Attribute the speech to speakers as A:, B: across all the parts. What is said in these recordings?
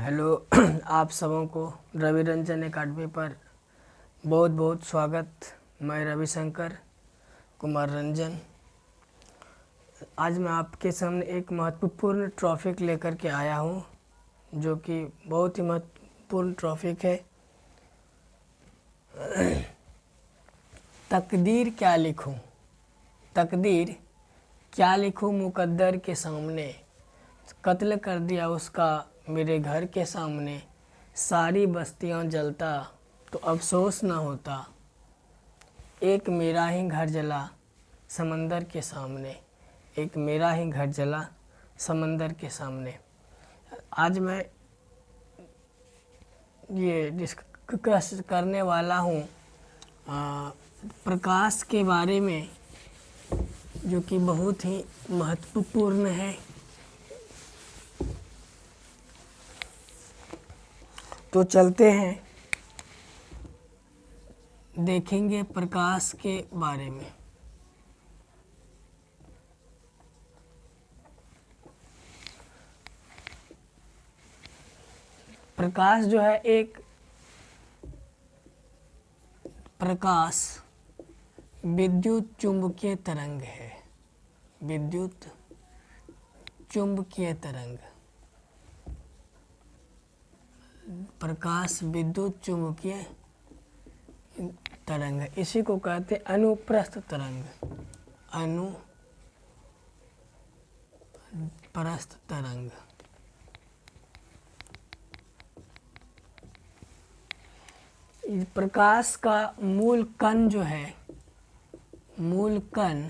A: Hello आप सबों को रवि रंजन एकेडमी पर बहुत बहुत स्वागत। मैं रविशंकर कुमार रंजन। आज मैं आपके सामने एक महत्वपूर्ण टॉपिक लेकर के आया हूँ, जो कि बहुत ही महत्वपूर्ण टॉपिक है। तकदीर क्या लिखूं, तकदीर क्या लिखूं मुकद्दर के सामने, कत्ल कर दिया उसका मेरे घर के सामने। सारी बस्तियां जलता तो अफसोस न होता, एक मेरा ही घर जला समंदर के सामने, एक मेरा ही घर जला समंदर के सामने। आज मैं ये डिस्कस करने वाला हूँ प्रकाश के बारे में, जो कि बहुत ही महत्वपूर्ण है। तो चलते हैं, देखेंगे प्रकाश के बारे में। प्रकाश जो है, एक प्रकाश विद्युत चुंबकीय तरंग है। विद्युत चुंबकीय तरंग, प्रकाश विद्युत चुंबकीय तरंग है। इसी को कहते हैं अनुप्रस्थ तरंग। अनुप्रस्थ तरंग। इस प्रकाश का मूल कण जो है, मूल कण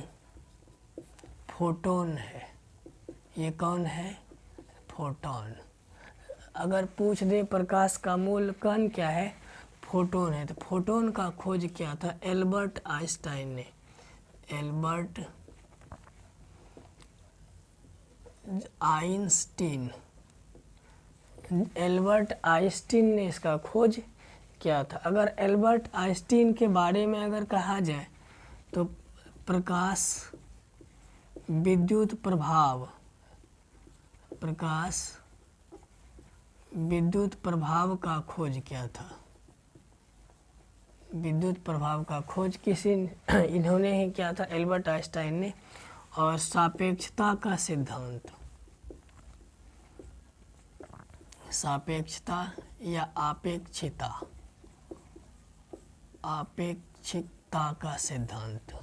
A: फोटोन है। ये कौन है? फोटोन। अगर पूछ दे प्रकाश का मूल कण क्या है, फोटोन है। तो फोटोन का खोज किया था एल्बर्ट आइंस्टाइन ने। एल्बर्ट आइंस्टीन, एल्बर्ट आइंस्टीन ने इसका खोज किया था। अगर एल्बर्ट आइंस्टीन के बारे में अगर कहा जाए तो प्रकाश विद्युत प्रभाव, प्रकाश विद्युत प्रभाव का खोज किया था। विद्युत प्रभाव का खोज किसी इन्होंने ही किया था, एल्बर्ट आइंस्टाइन ने। और सापेक्षता का सिद्धांत, सापेक्षता या आपेक्षिता, आपेक्षिकता का सिद्धांत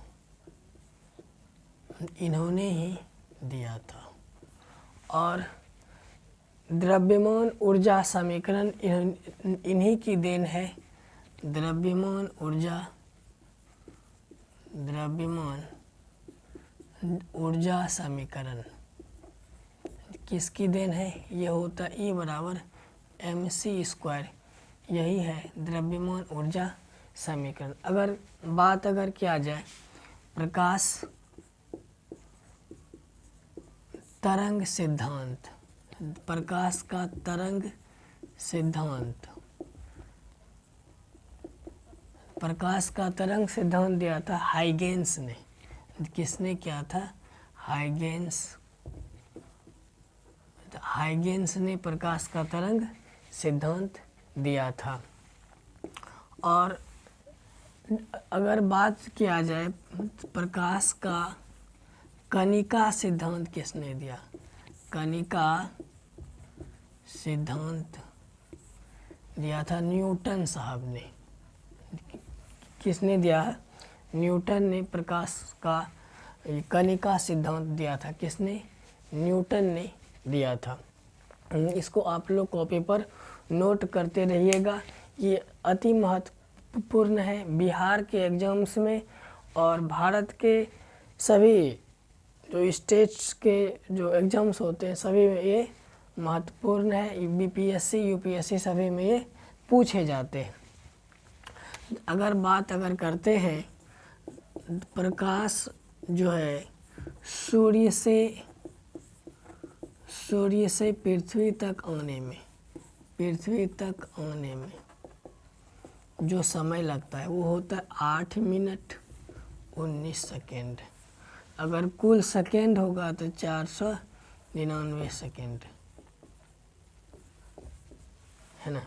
A: इन्होंने ही दिया था। और द्रव्यमान ऊर्जा समीकरण इन्हीं की देन है। द्रव्यमान ऊर्जा, द्रव्यमान ऊर्जा समीकरण किसकी देन है? ये होता E बराबर mc²। यही है द्रव्यमान ऊर्जा समीकरण। अगर बात किया जाए प्रकाश तरंग सिद्धांत, प्रकाश का तरंग सिद्धांत, प्रकाश का तरंग सिद्धांत दिया था हाइगेंस ने। किसने किया था? हाइगेंस। हाइगेंस ने प्रकाश का तरंग सिद्धांत दिया था। और अगर बात किया जाए प्रकाश का कणिका सिद्धांत किसने दिया? कणिका सिद्धांत दिया था न्यूटन साहब ने। किसने दिया? न्यूटन ने प्रकाश का कणिका सिद्धांत दिया था। किसने? न्यूटन ने दिया था। इसको आप लोग कॉपी पर नोट करते रहिएगा। ये अति महत्वपूर्ण है बिहार के एग्जाम्स में, और भारत के सभी जो स्टेट्स के जो एग्जाम्स होते हैं सभी में ये महत्वपूर्ण है। बीपीएससी यूपीएससी सभी में ये पूछे जाते हैं। अगर करते हैं प्रकाश जो है सूर्य से पृथ्वी तक आने में, पृथ्वी तक आने में जो समय लगता है वो होता है 8 मिनट 19 सेकेंड। अगर कुल सेकेंड होगा तो 499 सेकेंड। है ना।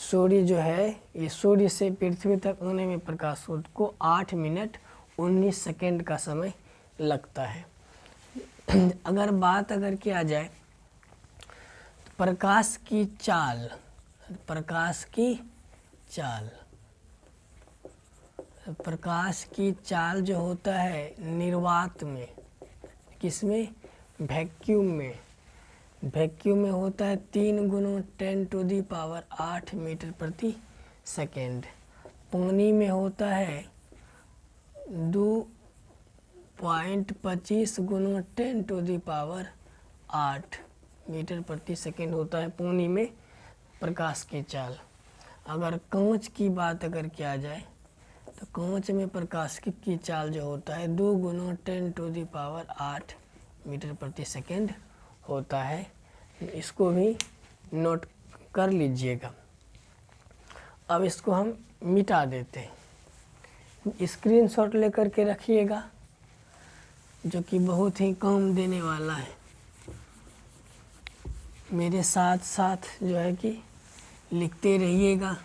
A: सूर्य जो है, ये सूर्य से पृथ्वी तक आने में प्रकाश को 8 मिनट 19 सेकेंड का समय लगता है। अगर बात किया जाए प्रकाश की चाल, प्रकाश की चाल, प्रकाश की चाल जो होता है निर्वात में, किसमें, वैक्यूम में, वैक्यूम में होता है 3 × 10⁸ मीटर प्रति सेकेंड। पानी में होता है 2.25 × 10⁸ मीटर प्रति सेकेंड होता है पानी में प्रकाश की चाल। अगर कांच की बात किया जाए तो कांच में प्रकाश की चाल जो होता है 2 × 10⁸ मीटर प्रति सेकेंड होता है। इसको भी नोट कर लीजिएगा। अब इसको हम मिटा देते हैं। स्क्रीनशॉट लेकर के रखिएगा, जो कि बहुत ही काम देने वाला है। मेरे साथ साथ जो है कि लिखते रहिएगा।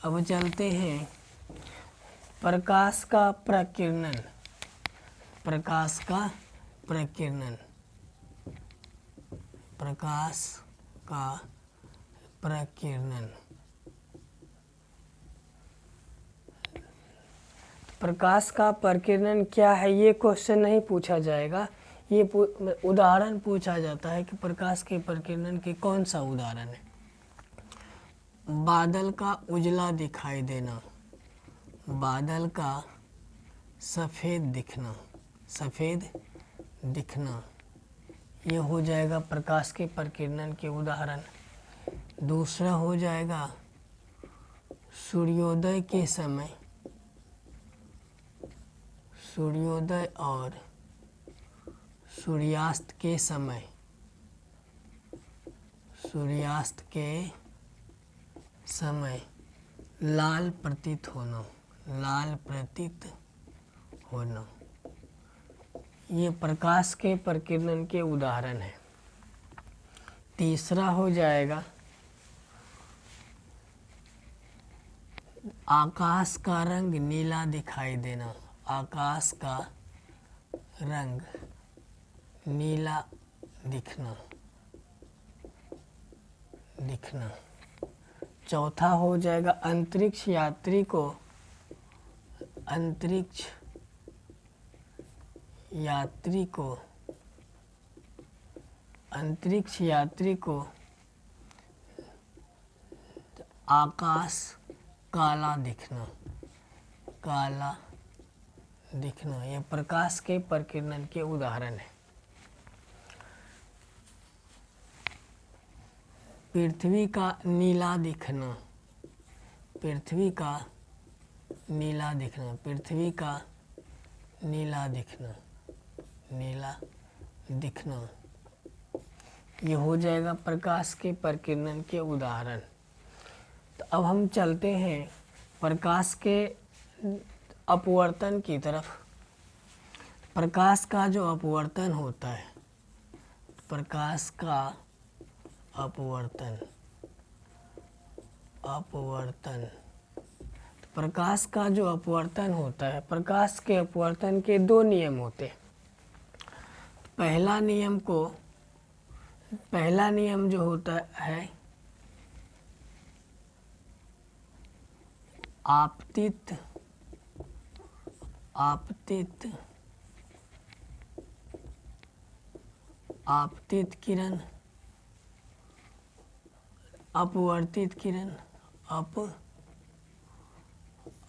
A: अब चलते हैं प्रकाश का प्रकीर्णन। प्रकाश का प्रकीर्णन, प्रकाश का प्रकीर्णन। प्रकाश का प्रकीर्णन क्या है, ये क्वेश्चन नहीं पूछा जाएगा। ये उदाहरण पूछा जाता है कि प्रकाश के प्रकीर्णन के कौन सा उदाहरण है। बादल का उजला दिखाई देना, बादल का सफ़ेद दिखना, सफ़ेद दिखना, ये हो जाएगा प्रकाश के प्रकीर्णन के उदाहरण। दूसरा हो जाएगा सूर्योदय के समय, सूर्योदय और सूर्यास्त के समय, सूर्यास्त के समय लाल प्रतीत होना, लाल प्रतीत होना, ये प्रकाश के प्रकीर्णन के उदाहरण है। तीसरा हो जाएगा आकाश का रंग नीला दिखाई देना, आकाश का रंग नीला दिखना, दिखना। चौथा हो जाएगा अंतरिक्ष यात्री को, अंतरिक्ष यात्री को, अंतरिक्ष यात्री को आकाश काला दिखना, काला दिखना, यह प्रकाश के प्रकीर्णन के उदाहरण है। पृथ्वी का नीला दिखना, पृथ्वी का नीला दिखना, पृथ्वी का नीला दिखना, नीला दिखना, ये हो जाएगा प्रकाश के प्रकीर्णन के उदाहरण। तो अब हम चलते हैं प्रकाश के अपवर्तन की तरफ। प्रकाश का जो अपवर्तन होता है, प्रकाश का अपवर्तन, अपवर्तन, प्रकाश का जो अपवर्तन होता है, प्रकाश के अपवर्तन के 2 नियम होते हैं। पहला नियम जो होता है आपतित, आपतित, आपतित किरण, अपवर्तित किरण,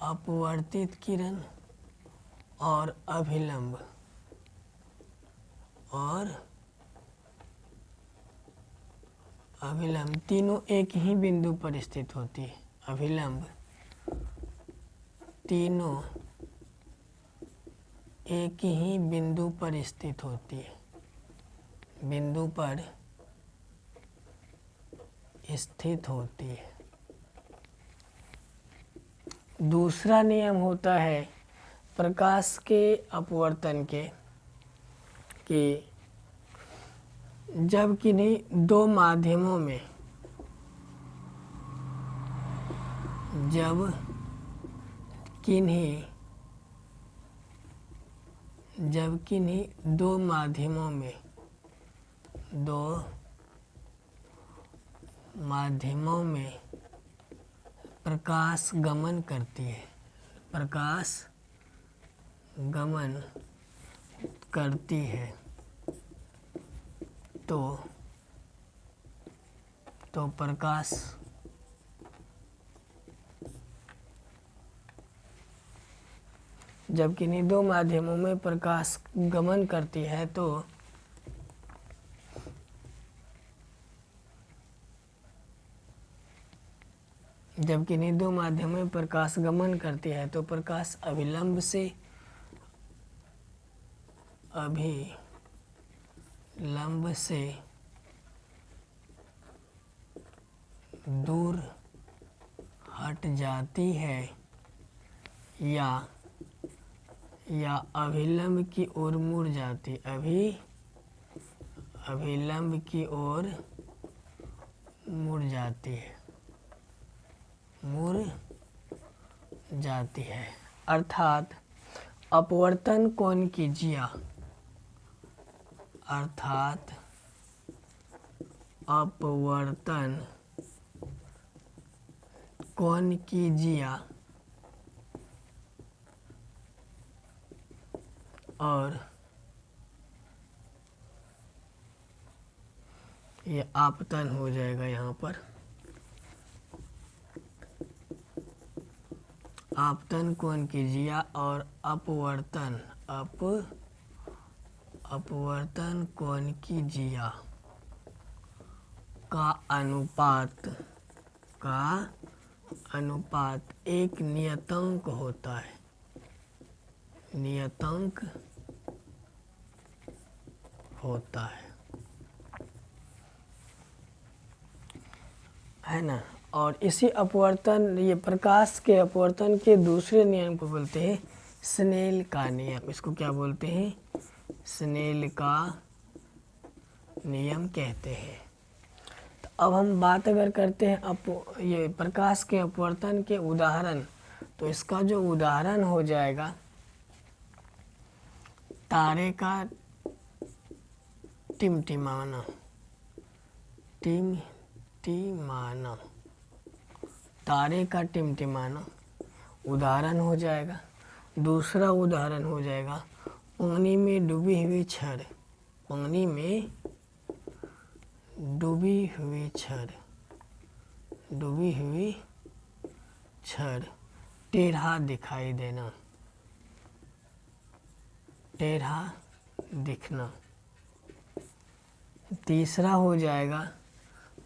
A: अपवर्तित किरण और अभिलंब, और अभिलंब तीनों एक ही बिंदु पर स्थित होती है। अभिलंब तीनों एक ही बिंदु पर स्थित होती है, बिंदु पर स्थित होती है। दूसरा नियम होता है प्रकाश के अपवर्तन के, कि जब किन्हीं दो माध्यमों में, जब किन्हीं दो माध्यमों में, दो माध्यमों में प्रकाश गमन करती है, प्रकाश गमन करती है, तो प्रकाश जब किन्हीं दो माध्यमों में प्रकाश गमन करती है तो जब किन्हीं दो माध्यमों में प्रकाश गमन करती है तो प्रकाश अभिलंब से दूर हट जाती है या अभिलंब की ओर मुड़ जाती, अभिलंब की ओर मुड़ जाती है, अर्थात अपवर्तन कोण की जिया, अर्थात अपवर्तन कोण की जिया और ये आपतन हो जाएगा यहाँ पर, आपतन कोण की जिया और अपवर्तन कोण की जिया का अनुपात एक नियतांक होता है, नियतांक होता है ना। और इसी अपवर्तन, ये प्रकाश के अपवर्तन के दूसरे नियम को बोलते हैं स्नेल का नियम। इसको क्या बोलते हैं? स्नेल का नियम कहते हैं। तो अब हम बात अगर करते हैं ये प्रकाश के अपवर्तन के उदाहरण, तो इसका जो उदाहरण हो जाएगा तारे का टिमटिमाना, तारे का टिमटिमाना उदाहरण हो जाएगा। दूसरा उदाहरण हो जाएगा पानी में डूबी हुई छड़, पानी में डूबी हुई छड़ टेढ़ा दिखाई देना, टेढ़ा दिखना। तीसरा हो जाएगा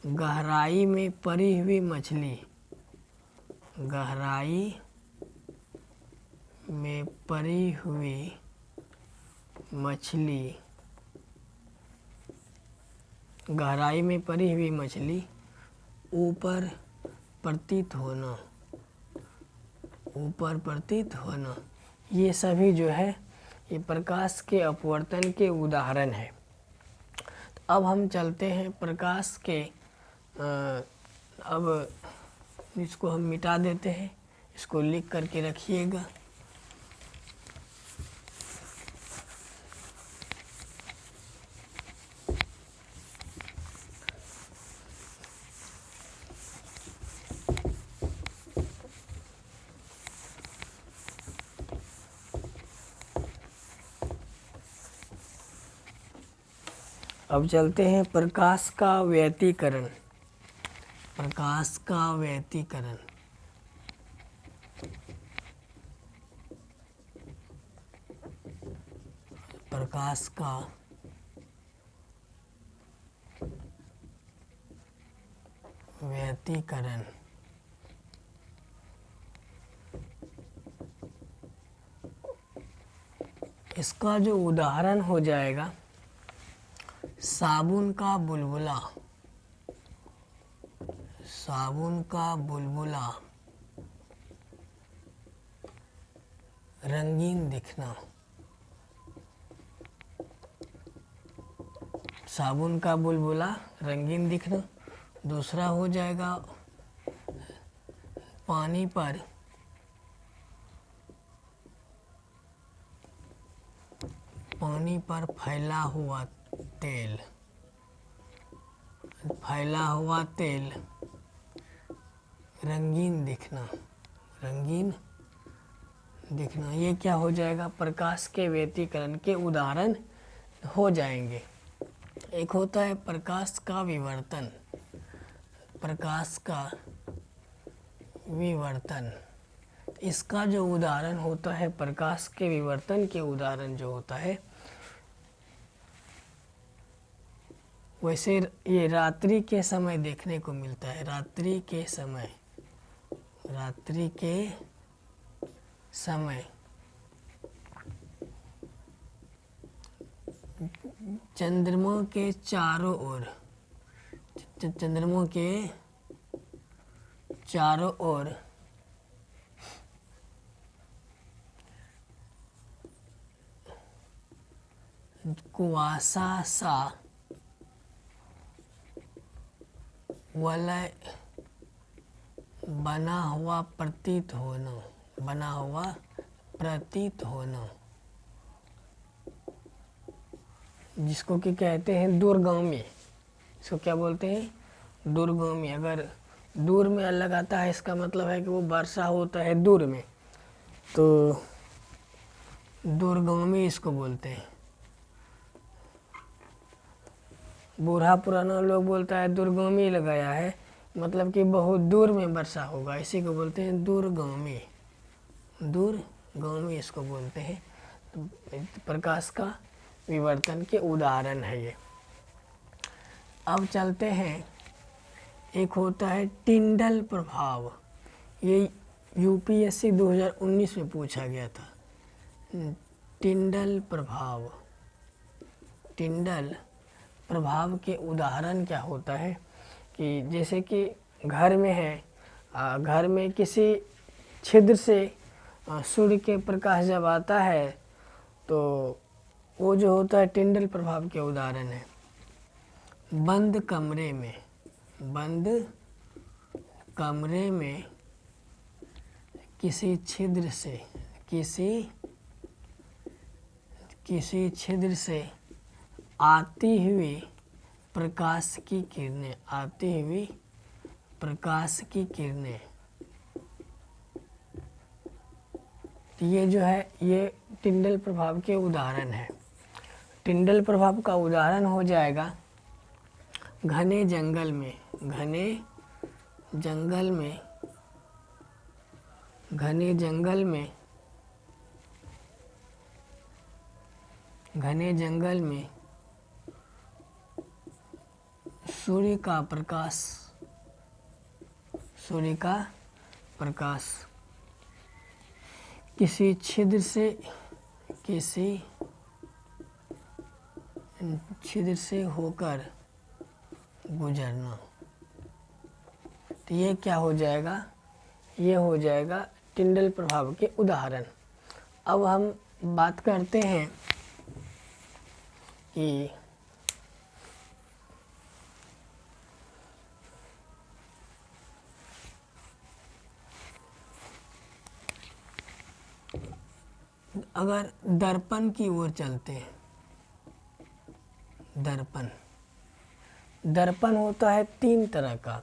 A: गहराई में पड़ी हुई मछली, गहराई में पड़ी हुई मछली, गहराई में पड़ी हुई मछली ऊपर प्रतीत होना, ऊपर प्रतीत होना। ये सभी जो है ये प्रकाश के अपवर्तन के उदाहरण है। तो अब हम चलते हैं प्रकाश के अब इसको हम मिटा देते हैं, इसको लिख करके रखिएगा। अब चलते हैं प्रकाश का व्यतिकरण। प्रकाश का व्यतिकरण, प्रकाश का व्यतिकरण। इसका जो उदाहरण हो जाएगा साबुन का बुलबुला। साबुन का बुलबुला, रंगीन दिखना। साबुन का बुलबुला, रंगीन दिखना। दूसरा हो जाएगा पानी पर फैला हुआ तेल। फैला हुआ तेल, रंगीन दिखना। रंगीन दिखना, ये क्या हो जाएगा? प्रकाश के व्यतिकरण के उदाहरण हो जाएंगे। एक होता है प्रकाश का विवर्तन। प्रकाश का विवर्तन, इसका जो उदाहरण होता है, प्रकाश के विवर्तन के उदाहरण जो होता है, वैसे ये रात्रि के समय देखने को मिलता है। रात्रि के समय, रात्रि के समय चंद्रमा के चारों ओर, चंद्रमा के चारों ओर कुआसा सा वलय बना हुआ प्रतीत होना। बना हुआ प्रतीत होना, जिसको कि कहते हैं दूरगामी। इसको क्या बोलते हैं? दूरगामी। अगर दूर में अलग आता है, इसका मतलब है कि वो वर्षा होता है दूर में, तो दूरगामी इसको बोलते हैं। बूढ़ा पुराना लोग बोलता है दूरगामी लगाया है, मतलब कि बहुत दूर में वर्षा होगा, इसी को बोलते हैं दूरगामी। दूरगामी इसको बोलते हैं। तो प्रकाश का विवर्तन के उदाहरण है ये। अब चलते हैं, एक होता है टिंडल प्रभाव। ये यूपीएससी 2019 में पूछा गया था। टिंडल प्रभाव। टिंडल प्रभाव के उदाहरण क्या होता है कि जैसे कि घर में है, घर में किसी छिद्र से सूर्य के प्रकाश जब आता है तो वो जो होता है टिंडल प्रभाव के उदाहरण है। बंद कमरे में, बंद कमरे में किसी छिद्र से, किसी छिद्र से आती हुई प्रकाश की किरणें, आती हुई प्रकाश की किरणें। ये जो है ये टिंडल प्रभाव के उदाहरण है। टिंडल प्रभाव का उदाहरण हो जाएगा घने जंगल में, घने जंगल में, घने जंगल में, घने जंगल में सूर्य का प्रकाश, सूर्य का प्रकाश किसी छिद्र से, किसी छिद्र से होकर गुजरना। तो ये क्या हो जाएगा? ये हो जाएगा टिंडल प्रभाव के उदाहरण। अब हम बात करते हैं कि अगर दर्पण की ओर चलते हैं, दर्पण, दर्पण होता है तीन तरह का।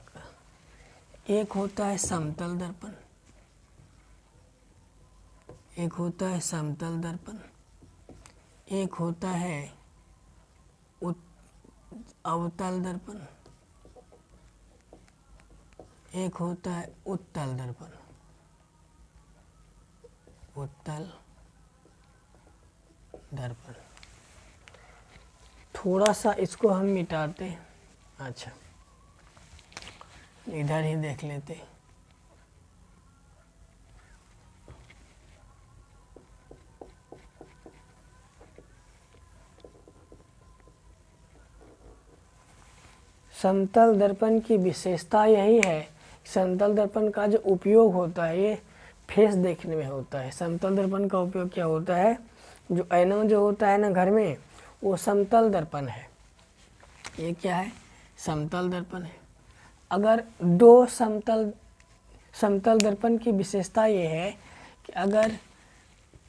A: एक होता है समतल दर्पण, एक होता है समतल दर्पण, एक होता है अवतल दर्पण, एक होता है उत्तल दर्पण। उत्तल दर्पण। थोड़ा सा इसको हम मिटाते हैं। अच्छा, इधर ही देख लेते हैं। समतल दर्पण की विशेषता यही है, समतल दर्पण का जो उपयोग होता है ये फेस देखने में होता है। समतल दर्पण का उपयोग क्या होता है, जो आईना जो होता है ना घर में, वो समतल दर्पण है। ये क्या है, समतल दर्पण है। अगर दो समतल दर्पण की विशेषता ये है कि अगर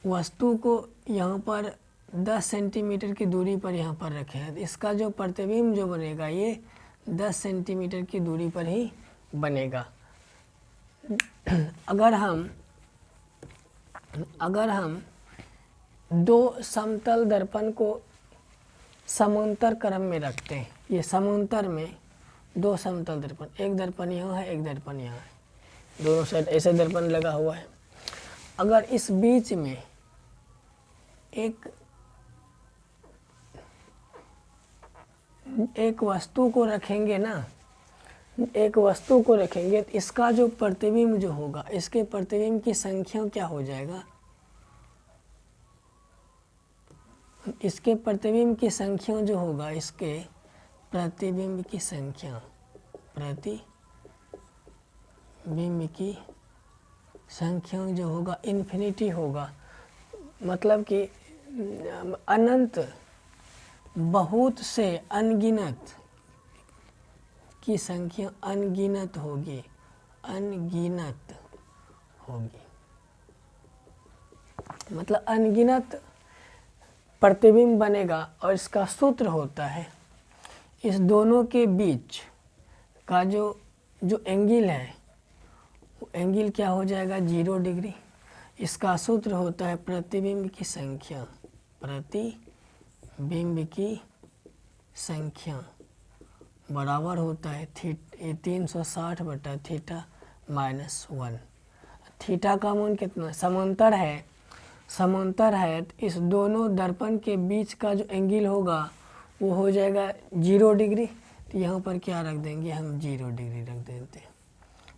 A: वस्तु को यहाँ पर 10 सेंटीमीटर की दूरी पर यहाँ पर रखे हैं, तो इसका जो प्रतिबिंब जो बनेगा ये 10 सेंटीमीटर की दूरी पर ही बनेगा। अगर हम दो समतल दर्पण को समांतर क्रम में रखते हैं, ये समांतर में दो समतल दर्पण, एक दर्पण यहाँ है, एक दर्पण यहाँ है, दोनों साइड ऐसे दर्पण लगा हुआ है। अगर इस बीच में एक वस्तु को रखेंगे ना, एक वस्तु को रखेंगे तो इसका जो प्रतिबिंब जो होगा, इसके प्रतिबिंब की संख्या क्या हो जाएगा, इसके प्रतिबिंब की संख्या जो होगा, इसके प्रतिबिंब की संख्या, प्रतिबिंब की संख्या जो होगा इन्फिनिटी होगा। मतलब कि अनंत, बहुत से अनगिनत की संख्या अनगिनत होगी, अनगिनत होगी। मतलब अनगिनत प्रतिबिंब बनेगा। और इसका सूत्र होता है, इस दोनों के बीच का जो एंगल है, वो एंगल क्या हो जाएगा, 0 डिग्री। इसका सूत्र होता है प्रतिबिंब की संख्या, प्रतिबिंब की संख्या बराबर होता है 360 बटा थीटा माइनस 1। थीटा का मान कितना, समांतर है, समांतर है तो इस दोनों दर्पण के बीच का जो एंगल होगा वो हो जाएगा 0 डिग्री। तो यहाँ पर क्या रख देंगे हम, 0 डिग्री रख देते हैं।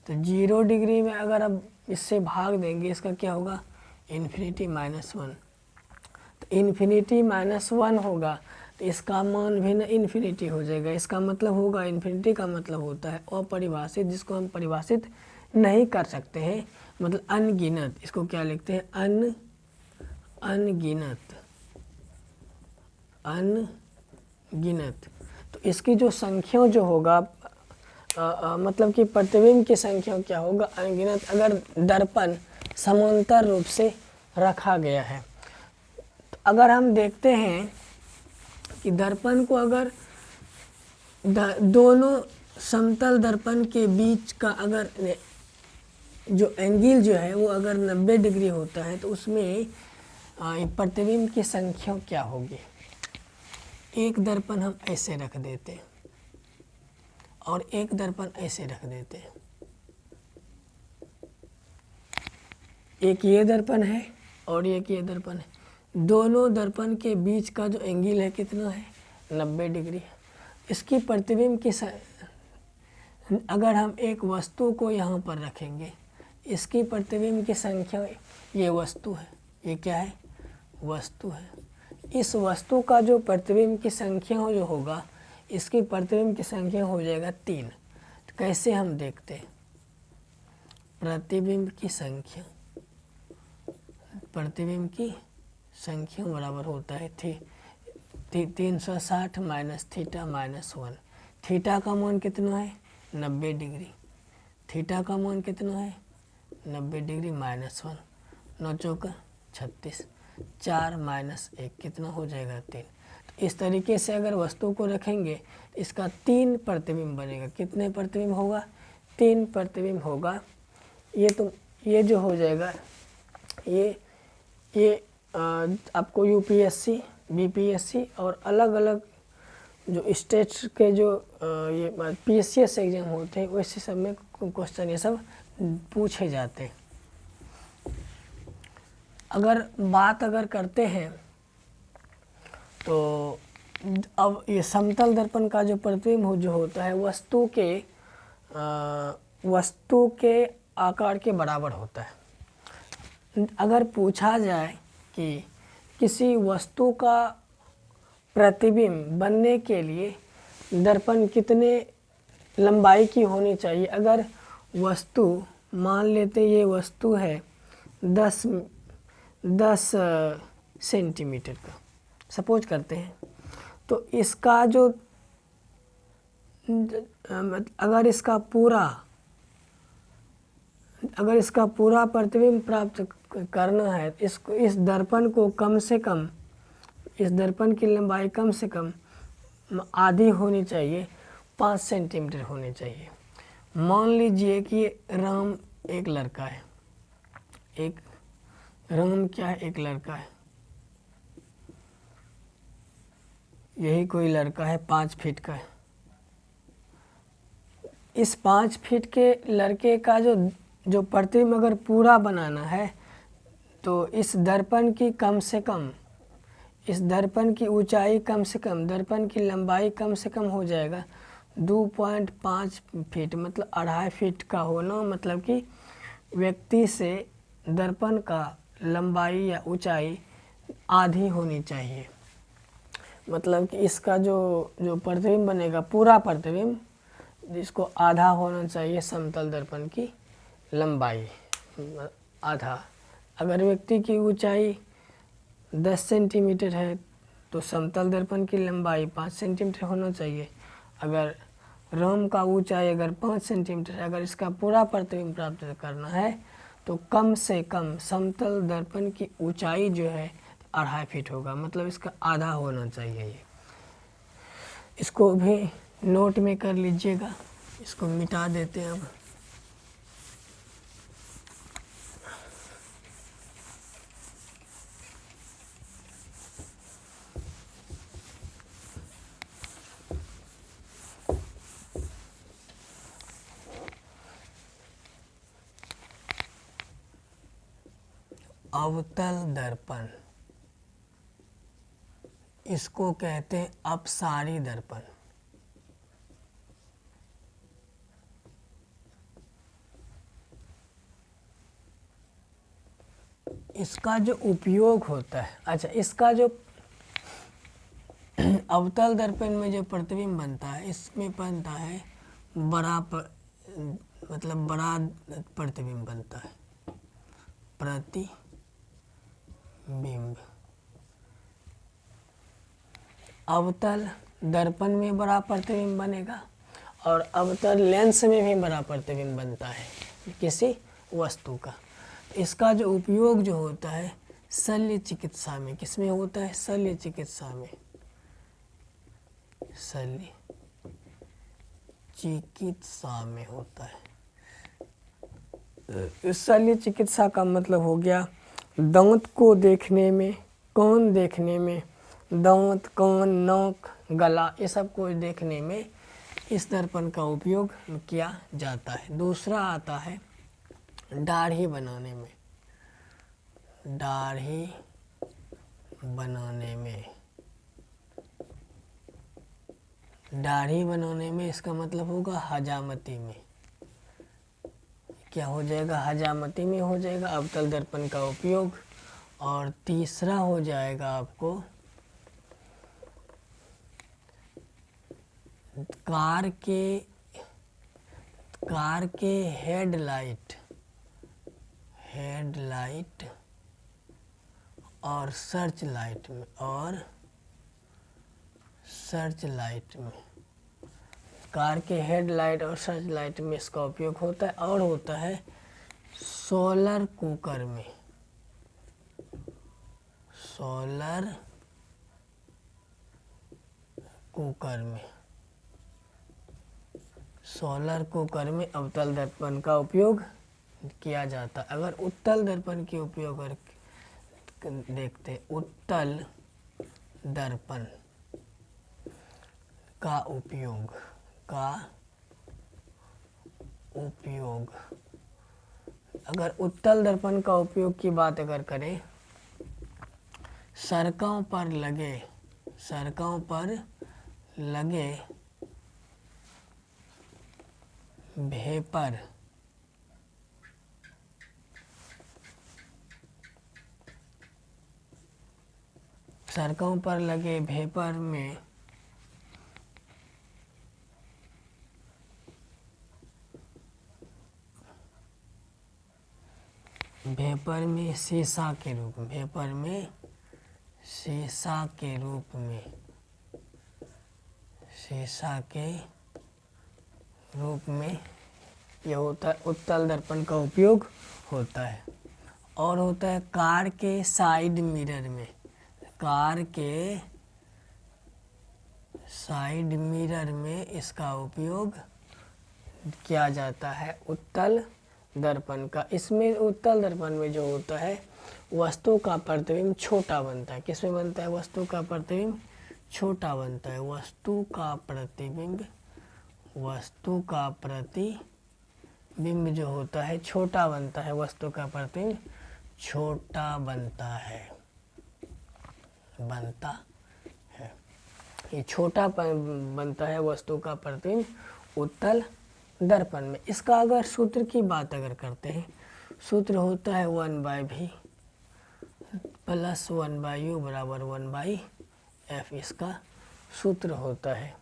A: तो 0 डिग्री में अगर अब इससे भाग देंगे, इसका क्या होगा, इन्फिनिटी माइनस 1। तो इन्फिनिटी माइनस 1 होगा तो इसका मान भी ना इन्फिनिटी हो जाएगा। इसका मतलब होगा, इन्फिनिटी का मतलब होता है अपरिभाषित, जिसको हम परिभाषित नहीं कर सकते हैं, मतलब अनगिनत। इसको क्या लिखते हैं, अनगिनत, अनगिनत। तो इसकी जो संख्या जो होगा मतलब कि प्रतिबिंब की संख्या क्या होगा, अनगिनत, अगर दर्पण समांतर रूप से रखा गया है। तो अगर हम देखते हैं कि दर्पण को अगर दोनों समतल दर्पण के बीच का अगर जो एंगल जो है वो अगर 90 डिग्री होता है, तो उसमें प्रतिबिंब की संख्या क्या होगी। एक दर्पण हम ऐसे रख देते हैं और एक दर्पण ऐसे रख देते हैं। एक ये दर्पण है और एक ये दर्पण है। दोनों दर्पण के बीच का जो एंगल है कितना है, 90 डिग्री है। इसकी प्रतिबिंब की अगर हम एक वस्तु को यहाँ पर रखेंगे, इसकी प्रतिबिंब की संख्या, ये वस्तु है, ये क्या है, वस्तु है। इस वस्तु का जो प्रतिबिंब की संख्या जो होगा, इसकी प्रतिबिंब की संख्या हो जाएगा 3। तो कैसे हम देखते हैं, प्रतिबिंब की संख्या, प्रतिबिंब की संख्या बराबर होता है 360 माइनस थीटा माइनस 1। थीटा का मान कितना है, 90 डिग्री। थीटा का मान कितना है, 90 डिग्री माइनस 1, 9 चौका 36, 4 माइनस 1 कितना हो जाएगा, 3। तो इस तरीके से अगर वस्तु को रखेंगे, इसका 3 प्रतिबिंब बनेगा। कितने प्रतिबिंब होगा, 3 प्रतिबिंब होगा। ये जो हो जाएगा, ये आपको यूपीएससी, बीपीएससी और अलग अलग जो स्टेट्स के जो ये पीएससीएस एग्जाम होते हैं, वैसे सब में क्वेश्चन ये सब पूछे जाते हैं। अगर बात करते हैं तो अब ये समतल दर्पण का जो प्रतिबिंब जो होता है, वस्तु के आकार के बराबर होता है। अगर पूछा जाए कि किसी वस्तु का प्रतिबिंब बनने के लिए दर्पण कितने लंबाई की होनी चाहिए। अगर वस्तु, मान लेते ये वस्तु है 10 सेंटीमीटर का, सपोज करते हैं, तो इसका जो अगर इसका पूरा प्रतिबिंब प्राप्त करना है, इस दर्पण को कम से कम, इस दर्पण की लंबाई कम से कम आधी होनी चाहिए, 5 सेंटीमीटर होनी चाहिए। मान लीजिए कि राम एक लड़का है, एक लड़का है, यही कोई लड़का है 5 फीट का है। इस 5 फीट के लड़के का जो प्रतिबिंब अगर पूरा बनाना है, तो इस दर्पण की कम से कम, इस दर्पण की ऊंचाई कम से कम, दर्पण की लंबाई कम से कम हो जाएगा 2.5 फीट, मतलब 2.5 फीट का होना, मतलब कि व्यक्ति से दर्पण का लंबाई या ऊंचाई आधी होनी चाहिए। मतलब कि इसका जो प्रतिबिंब बनेगा, पूरा प्रतिबिंब, जिसको आधा होना चाहिए समतल दर्पण की लंबाई, आधा। अगर व्यक्ति की ऊंचाई 10 सेंटीमीटर है तो समतल दर्पण की लंबाई 5 सेंटीमीटर होना चाहिए। अगर राम का ऊंचाई अगर 5 सेंटीमीटर है, अगर इसका पूरा प्रतिबिंब प्राप्त करना है तो कम से कम समतल दर्पण की ऊंचाई जो है 2.5 फीट होगा, मतलब इसका आधा होना चाहिए ये। इसको भी नोट में कर लीजिएगा, इसको मिटा देते हैं अब। अवतल दर्पण, इसको कहते हैं अपसारी दर्पण। इसका जो उपयोग होता है, अच्छा, इसका जो अवतल दर्पण में जो प्रतिबिंब बनता है, इसमें बनता है मतलब बड़ा प्रतिबिंब बनता है, प्रतिबिंब। अवतल दर्पण में बड़ा प्रतिबिंब बनेगा और अवतल लेंस में भी बड़ा प्रतिबिंब बनता है किसी वस्तु का। इसका जो उपयोग जो होता है शल्य चिकित्सा में, किसमें होता है? शल्य चिकित्सा में। शल्य चिकित्सा में होता है। इस शल्य चिकित्सा का मतलब हो गया दांत को देखने में, कान देखने में, दांत, कान, नाक, गला, ये सब को देखने में इस दर्पण का उपयोग किया जाता है। दूसरा आता है दाढ़ी बनाने में। दाढ़ी बनाने में, दाढ़ी बनाने में इसका मतलब होगा हजामती में। क्या हो जाएगा? हजामती में हो जाएगा अवतल दर्पण का उपयोग। और तीसरा हो जाएगा आपको कार के हेडलाइट और सर्च लाइट में, कार के हेडलाइट और सर्च लाइट में इसका उपयोग होता है। और होता है सोलर कुकर में। सोलर कुकर में अवतल दर्पण का उपयोग किया जाता है। अगर उत्तल दर्पण के उपयोग देखते, उत्तल दर्पण का उपयोग अगर उत्तल दर्पण का उपयोग की बात अगर करें, सड़कों पर लगे वेपर, सड़कों पर लगे वेपर में वेपर में शीशा के रूप में, वेपर में शीशा के रूप में, शीशा के रूप में यह होता है, उत्तल दर्पण का उपयोग होता है। और होता है कार के साइड मिरर में, कार के साइड मिरर में इसका उपयोग किया जाता है उत्तल दर्पण का। इसमें उत्तल दर्पण में जो होता है वस्तु का प्रतिबिंब छोटा बनता है। किसमें बनता है? वस्तु का प्रतिबिंब छोटा बनता है। वस्तु का प्रतिबिंब, वस्तु का प्रतिबिंब जो होता है छोटा बनता है, वस्तु का प्रतिबिंब छोटा बनता है, बनता है। ये छोटा बनता है वस्तु का प्रतिबिंब उत्तल दर्पण में। इसका अगर सूत्र की बात अगर करते हैं, सूत्र होता है 1/v प्लस 1/u बराबर 1/f, इसका सूत्र होता है।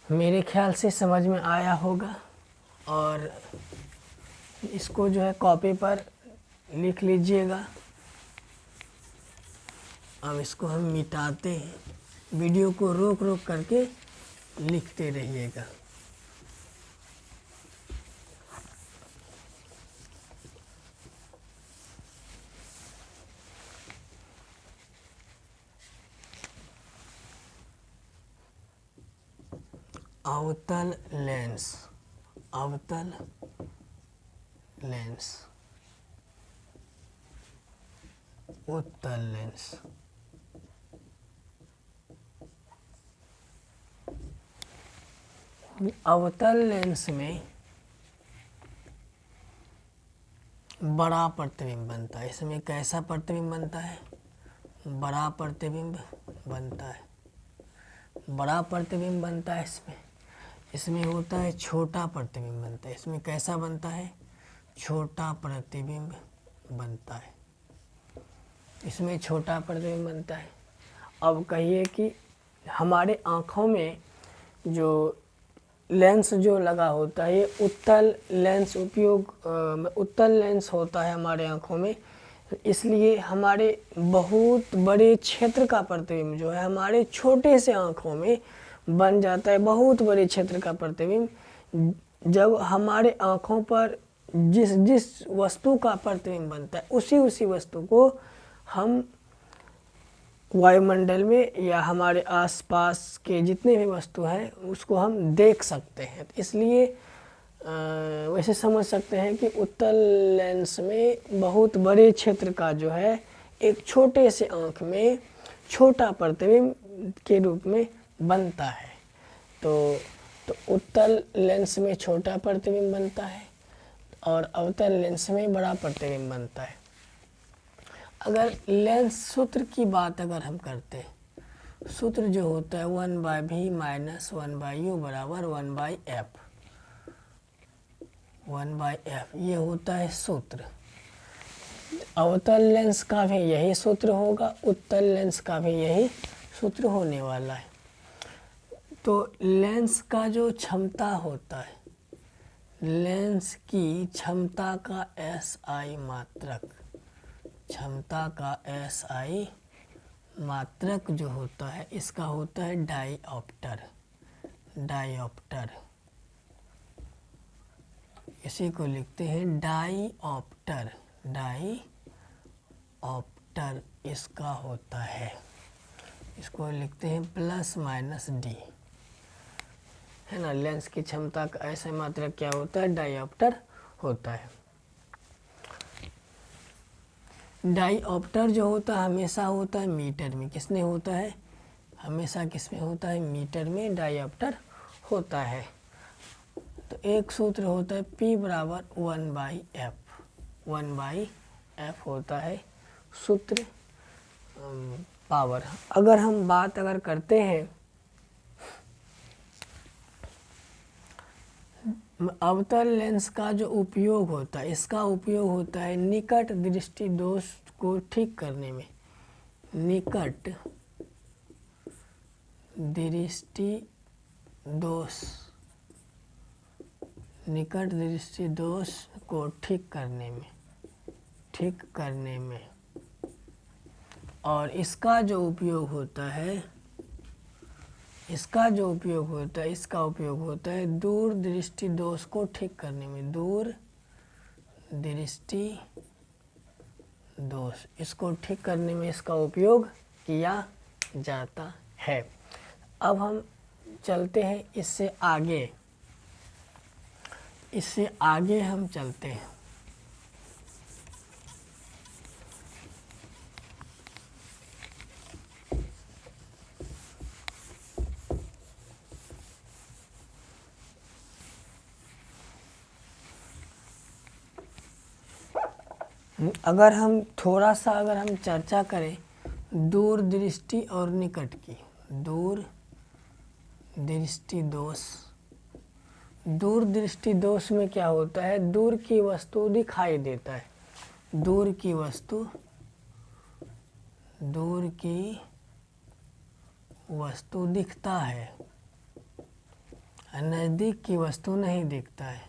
A: मेरे ख्याल से समझ में आया होगा, और इसको जो है कॉपी पर लिख लीजिएगा। अब इसको हम मिटाते हैं, वीडियो को रोक रोक करके लिखते रहिएगा। अवतल लेंस, अवतल लेंस, उत्तल लेंस। अवतल लेंस में बड़ा प्रतिबिंब बनता है। इसमें कैसा प्रतिबिंब बनता है? बड़ा प्रतिबिंब बनता है, बड़ा प्रतिबिंब बनता है। इसमें होता है छोटा प्रतिबिंब बनता है। इसमें कैसा बनता है? छोटा प्रतिबिंब बनता है, इसमें छोटा प्रतिबिंब बनता है। अब कहिए कि हमारे आँखों में जो लेंस जो लगा होता है, ये उत्तल लेंस उत्तल लेंस होता है हमारे आँखों में। इसलिए हमारे बहुत बड़े क्षेत्र का प्रतिबिंब जो है हमारे छोटे से आँखों में बन जाता है। बहुत बड़े क्षेत्र का प्रतिबिंब जब हमारे आँखों पर जिस जिस वस्तु का प्रतिबिंब बनता है, उसी वस्तु को हम वायुमंडल में या हमारे आसपास के जितने भी वस्तु हैं उसको हम देख सकते हैं। इसलिए वैसे समझ सकते हैं कि उत्तल लेंस में बहुत बड़े क्षेत्र का जो है एक छोटे से आँख में छोटा प्रतिबिंब के रूप में बनता है। तो उत्तल लेंस में छोटा प्रतिबिंब बनता है और अवतल लेंस में बड़ा प्रतिबिंब बनता है। अगर लेंस सूत्र की बात अगर हम करते हैं, सूत्र जो होता है 1/v माइनस 1/u बराबर 1/f, 1/f ये होता है सूत्र। अवतल लेंस का भी यही सूत्र होगा, उत्तल लेंस का भी यही सूत्र होने वाला है। तो लेंस का जो क्षमता होता है, लेंस की क्षमता का SI मात्रक, क्षमता का SI मात्रक जो होता है इसका होता है डायऑप्टर, डायऑप्टर। इसी को लिखते हैं डायऑप्टर, डायऑप्टर इसका होता है। इसको लिखते हैं प्लस माइनस डी, है ना। लेंस की क्षमता का ऐसा मात्रक क्या होता है? डायऑप्टर होता है। डायऑप्टर जो होता है हमेशा होता है मीटर में। किसमें होता है? हमेशा किसमें होता है? मीटर में डायऑप्टर होता है। तो एक सूत्र होता है P बराबर 1/f, 1/f होता है सूत्र पावर। अगर हम बात अगर करते हैं अवतल लेंस का जो उपयोग होता है, इसका उपयोग होता है निकट दृष्टि दोष को ठीक करने में, निकट दृष्टि दोष निकट दृष्टि दोष को ठीक करने में और इसका उपयोग होता है दूर दृष्टि दोष को ठीक करने में। दूर दृष्टि दोष, इसको ठीक करने में इसका उपयोग किया जाता है। अब हम चलते हैं इससे आगे हम चलते हैं। अगर हम चर्चा करें दूर दृष्टि और निकट की, दूर दृष्टि दोष में क्या होता है, दूर की वस्तु दिखाई देता है, दूर की वस्तु दिखता है, नज़दीक की वस्तु नहीं दिखता है,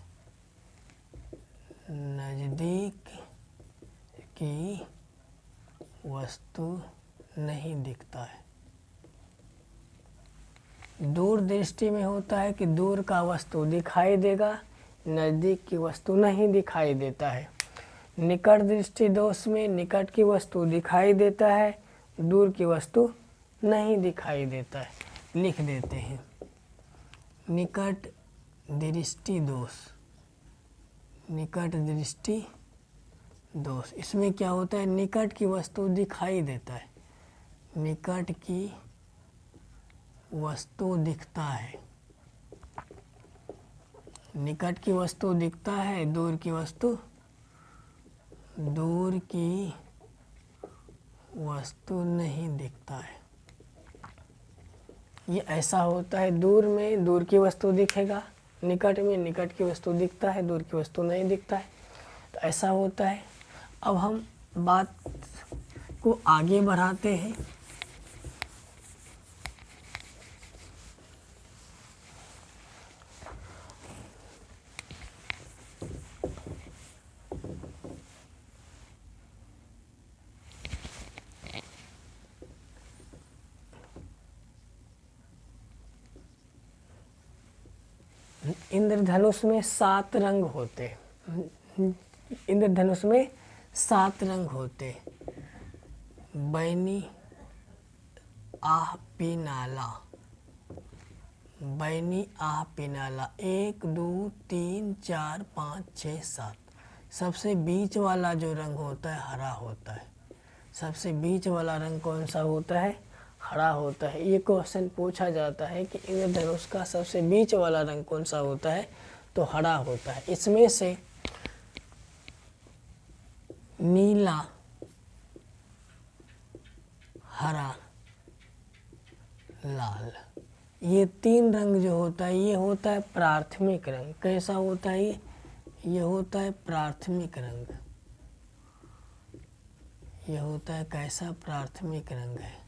A: नज़दीक की वस्तु नहीं दिखता है। दूर दृष्टि में होता है कि दूर का वस्तु दिखाई देगा, नज़दीक की वस्तु नहीं दिखाई देता है। निकट दृष्टि दोष में निकट की वस्तु दिखाई देता है, दूर की वस्तु नहीं दिखाई देता है। लिख देते हैं निकट दृष्टि दोष। इसमें क्या होता है, निकट की वस्तु दिखाई देता है, निकट की वस्तु दिखता है, निकट की वस्तु दिखता है, दूर की वस्तु नहीं दिखता है। ये ऐसा होता है, दूर में दूर की वस्तु दिखेगा, निकट में निकट की वस्तु दिखता है, दूर की वस्तु नहीं दिखता है, तो ऐसा होता है। अब हम बात को आगे बढ़ाते हैं। इंद्रधनुष में 7 रंग होते हैं। इंद्रधनुष में 7 रंग होते, बैनी आह पिनाला, बैनी आह पिनाला 1 2 3 4 5 6 7। सबसे बीच वाला जो रंग होता है हरा होता है। सबसे बीच वाला रंग कौन सा होता है, हरा होता है। ये क्वेश्चन पूछा जाता है कि इंद्रधनुष का सबसे बीच वाला रंग कौन सा होता है, तो हरा होता है। इसमें से नीला, हरा, लाल, ये 3 रंग जो होता है ये होता है प्राथमिक रंग। कैसा होता है ये होता है प्राथमिक रंग। ये होता है कैसा, प्राथमिक रंग है।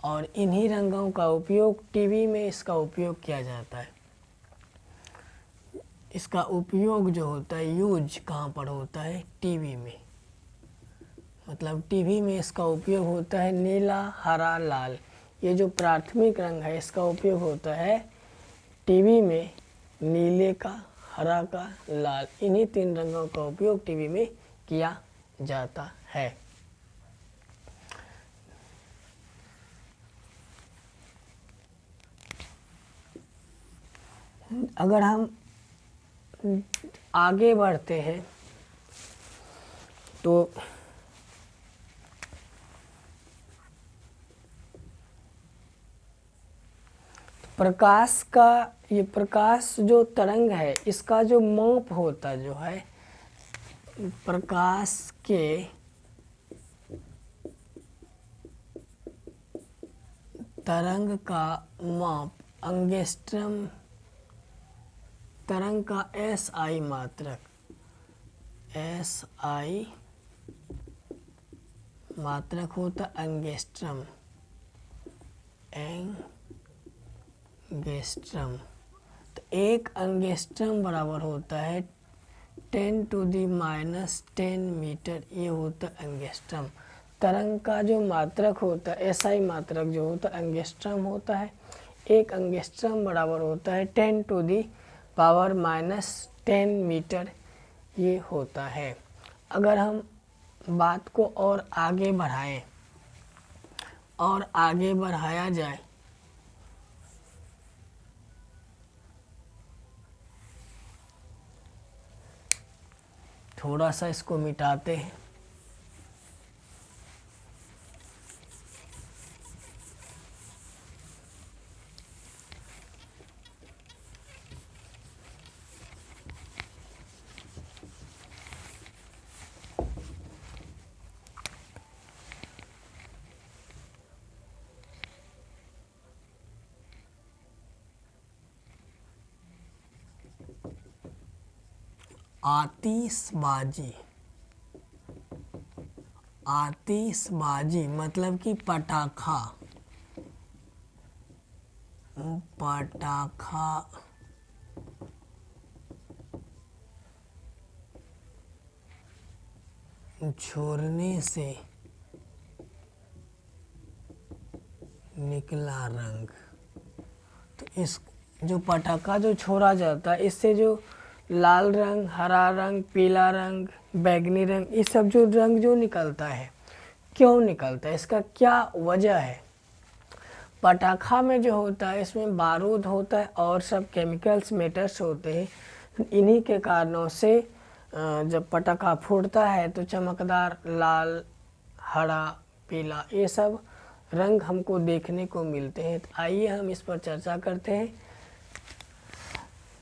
A: और इन्हीं रंगों का उपयोग टीवी में इसका उपयोग किया जाता है। इसका उपयोग जो होता है, यूज कहाँ पर होता है, टीवी में। मतलब टीवी में इसका उपयोग होता है नीला, हरा, लाल। ये जो प्राथमिक रंग है इसका उपयोग होता है टीवी में नीले का, हरा का, लाल। इन्हीं 3 रंगों का उपयोग टीवी में किया जाता है। अगर हम आगे बढ़ते हैं तो प्रकाश का, ये प्रकाश जो तरंग है इसका जो माप होता जो है, प्रकाश के तरंग का माप एंगस्ट्रम, तरंग का SI मात्रक, SI मात्रक होता एंगस्ट्रम, एंगस्ट्रम। तो एक एंगस्ट्रम बराबर होता है 10⁻⁻10 मीटर, ये होता है एंगस्ट्रम। तरंग का जो मात्रक होता है, एसआई मात्रक जो होता है एंगस्ट्रम होता है। एक एंगस्ट्रम बराबर होता है 10⁻⁻10 मीटर, ये होता है। अगर हम बात को और आगे बढ़ाएं और आगे बढ़ाया जाए थोड़ा सा इसको मिटाते हैं। आतिशबाजी, आतिशबाजी मतलब कि पटाखा, पटाखा छोड़ने से निकला रंग। तो इस जो पटाखा जो छोड़ा जाता है, इससे जो लाल रंग, हरा रंग, पीला रंग, बैगनी रंग, ये सब जो रंग जो निकलता है, क्यों निकलता है, इसका क्या वजह है? पटाखा में जो होता है इसमें बारूद होता है और सब केमिकल्स मेटर्स होते हैं। इन्हीं के कारणों से जब पटाखा फूटता है तो चमकदार लाल, हरा, पीला ये सब रंग हमको देखने को मिलते हैं। तो आइए हम इस पर चर्चा करते हैं।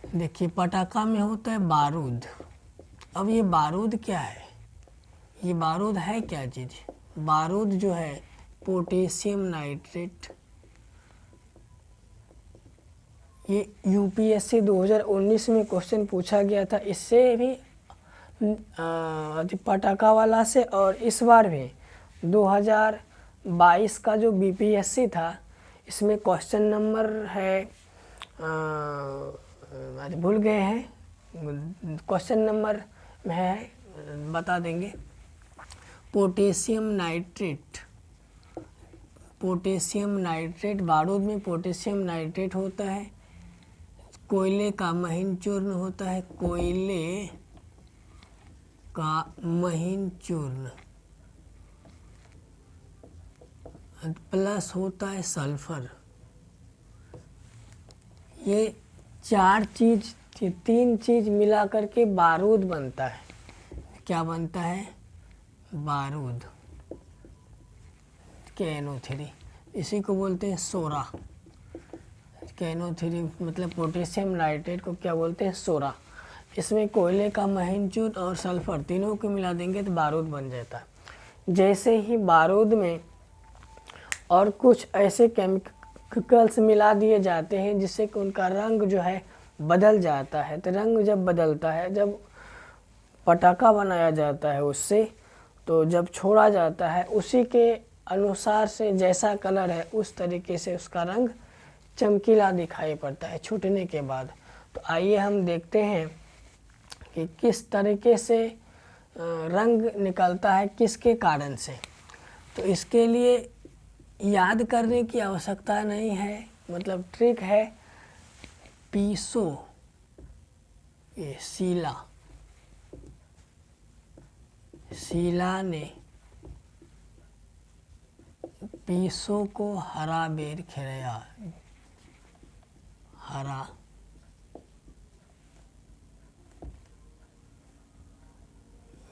A: देखिए, पटाखा में होता है बारूद। अब ये बारूद क्या है? ये बारूद है क्या चीज़? बारूद जो है पोटेशियम नाइट्रेट। ये यूपीएससी 2019 में क्वेश्चन पूछा गया था, इससे भी पटाखा वाला से, और इस बार भी 2022 का जो बीपीएससी था इसमें क्वेश्चन नंबर है आज भूल गए हैं, क्वेश्चन नंबर में है, बता देंगे। पोटेशियम नाइट्रेट, पोटेशियम नाइट्रेट, बारूद में पोटेशियम नाइट्रेट होता है। कोयले का महीन चूर्ण होता है, कोयले का महीन चूर्ण, प्लस होता है सल्फर। ये तीन चीज मिला करके बारूद बनता है। क्या बनता है? बारूद, KNO3। इसी को बोलते हैं सोरा। KNO3 मतलब पोटेशियम नाइट्रेट को क्या बोलते हैं? सोरा। इसमें कोयले का महीन चूर्ण और सल्फर तीनों को मिला देंगे तो बारूद बन जाता है। जैसे ही बारूद में और कुछ ऐसे केमिकल्स मिला दिए जाते हैं जिससे कि उनका रंग जो है बदल जाता है। तो रंग जब बदलता है, जब पटाखा बनाया जाता है उससे, तो जब छोड़ा जाता है उसी के अनुसार से जैसा कलर है उस तरीके से उसका रंग चमकीला दिखाई पड़ता है छूटने के बाद। तो आइए हम देखते हैं कि किस तरीके से रंग निकलता है, किसके कारण से। तो इसके लिए याद करने की आवश्यकता नहीं है, मतलब ट्रिक है। पीसो, ये शीला ने पीसो को हरा बेर खिलाया, हरा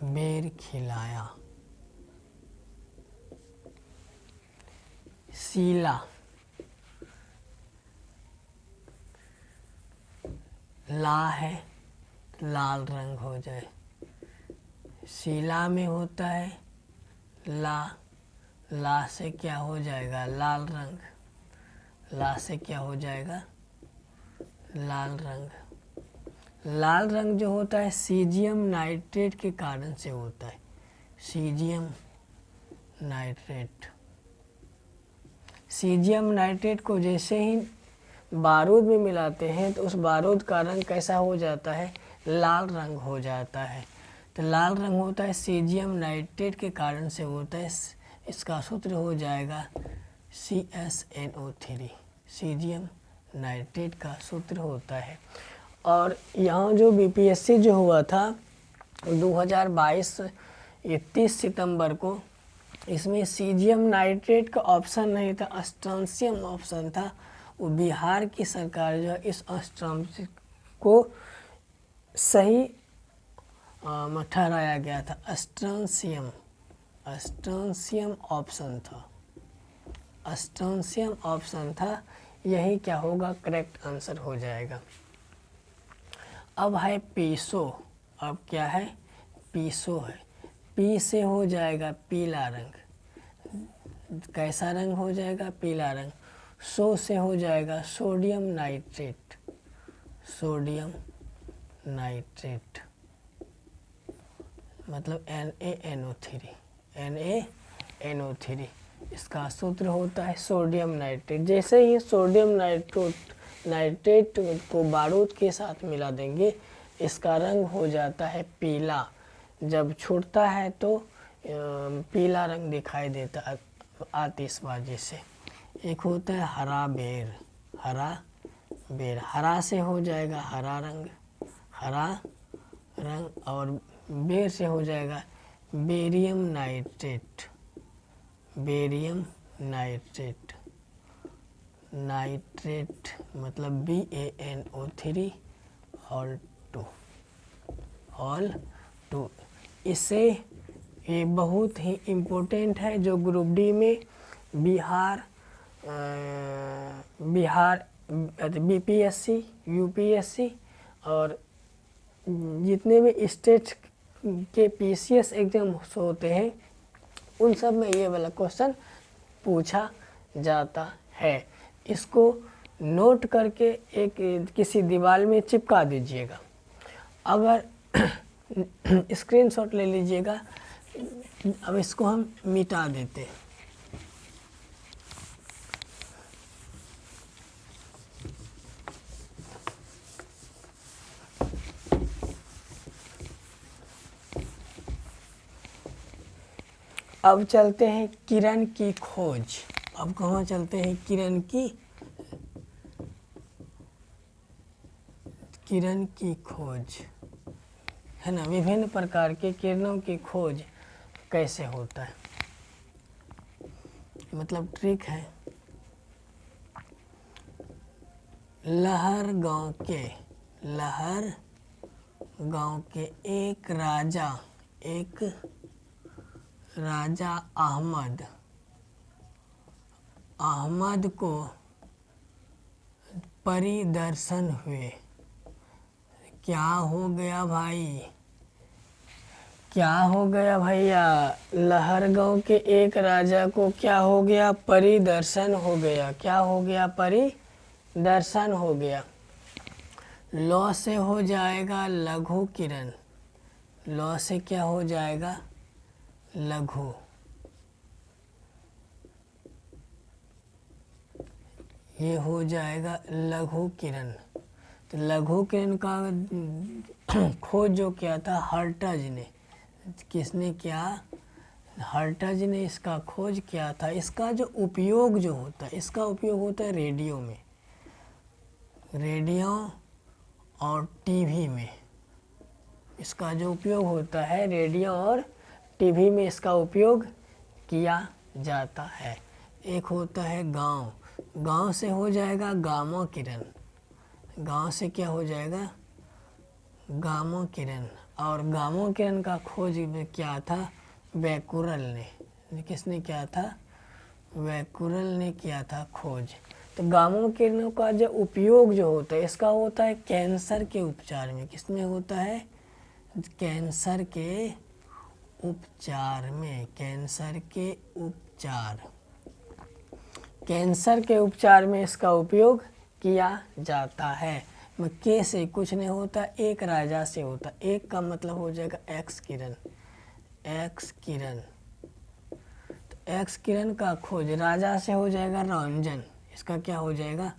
A: बेर खिलाया। शीला, ला है, लाल रंग हो जाए। शीला में होता है ला, ला से क्या हो जाएगा? लाल रंग। ला से क्या हो जाएगा? लाल रंग। लाल रंग जो होता है सीजियम नाइट्रेट के कारण से होता है। सीजियम नाइट्रेट, सीजियम नाइट्रेट को जैसे ही बारूद में मिलाते हैं तो उस बारूद का रंग कैसा हो जाता है, लाल रंग हो जाता है। तो लाल रंग होता है सीजियम नाइट्रेट के कारण से होता है। इसका सूत्र हो जाएगा CsNO3, सीजियम नाइट्रेट का सूत्र होता है। और यहाँ जो BPSC जो हुआ था 2022 30 सितंबर को, इसमें सीजियम नाइट्रेट का ऑप्शन नहीं था, स्ट्रांसियम ऑप्शन था। वो बिहार की सरकार जो है इस स्ट्रांसियम को सही ठहराया गया था। स्ट्रांसियम ऑप्शन था, स्ट्रांसियम ऑप्शन था। यही क्या होगा, करेक्ट आंसर हो जाएगा। अब है पीसो। अब क्या है, पीसो है। पी से हो जाएगा पीला रंग। कैसा रंग हो जाएगा, पीला रंग। सो से हो जाएगा सोडियम नाइट्रेट, सोडियम नाइट्रेट मतलब NaNO3, इसका सूत्र होता है सोडियम नाइट्रेट। जैसे ही सोडियम नाइट्रेट को बारूद के साथ मिला देंगे, इसका रंग हो जाता है पीला। जब छूटता है तो पीला रंग दिखाई देता है आतिशबाजी से। एक होता है हरा बेर, हरा से हो जाएगा हरा रंग, और बेर से हो जाएगा बेरियम नाइट्रेट, मतलब BaNO3 ऑल टू। इससे ये बहुत ही इम्पोर्टेंट है, जो ग्रुप डी में बिहार BPSC UPSC और जितने भी स्टेट के PCS एग्जाम होते हैं उन सब में ये वाला क्वेश्चन पूछा जाता है। इसको नोट करके एक किसी दीवार में चिपका दीजिएगा। अगर स्क्रीनशॉट ले लीजिएगा। अब इसको हम मिटा देते हैं। अब चलते हैं किरण की खोज। अब कहाँ चलते हैं, किरण की खोज है ना। विभिन्न प्रकार के किरणों की खोज कैसे होता है, मतलब ट्रिक है। लहर गांव के एक राजा अहमद को परिदर्शन हुए। क्या हो गया भाई, क्या हो गया भैया, लहर गांव के एक राजा को क्या हो गया, परिदर्शन हो गया। क्या हो गया, परिदर्शन हो गया। लौ से हो जाएगा लघु किरण, लौ से क्या हो जाएगा, लघु। ये हो जाएगा लघु किरण। तो लघु किरण का खोज जो किया था हर्टज ने, किसने किया, हर्टज ने इसका खोज किया था। इसका जो उपयोग जो होता है, इसका उपयोग होता है रेडियो में, रेडियो और टीवी में। इसका जो उपयोग होता है रेडियो और टीवी में इसका उपयोग किया जाता है। एक होता है गांव, गांव से हो जाएगा गामा किरण, गांव से क्या हो जाएगा, गामा किरण। और गामा किरण का खोज क्या था, बैकुरल ने। किसने किया था, बैकुरल ने किया था खोज। तो गामा किरणों का जो उपयोग जो होता है, इसका होता है कैंसर के उपचार में। किसमें होता है, कैंसर के उपचार में, कैंसर के उपचार, कैंसर के उपचार में इसका उपयोग किया जाता है। के से कुछ नहीं होता, एक राजा से होता। एक का मतलब हो जाएगा एक्स किरण, एक्स किरण। तो एक्स किरण का खोज राजा से हो जाएगा रंजन, इसका क्या हो जाएगा,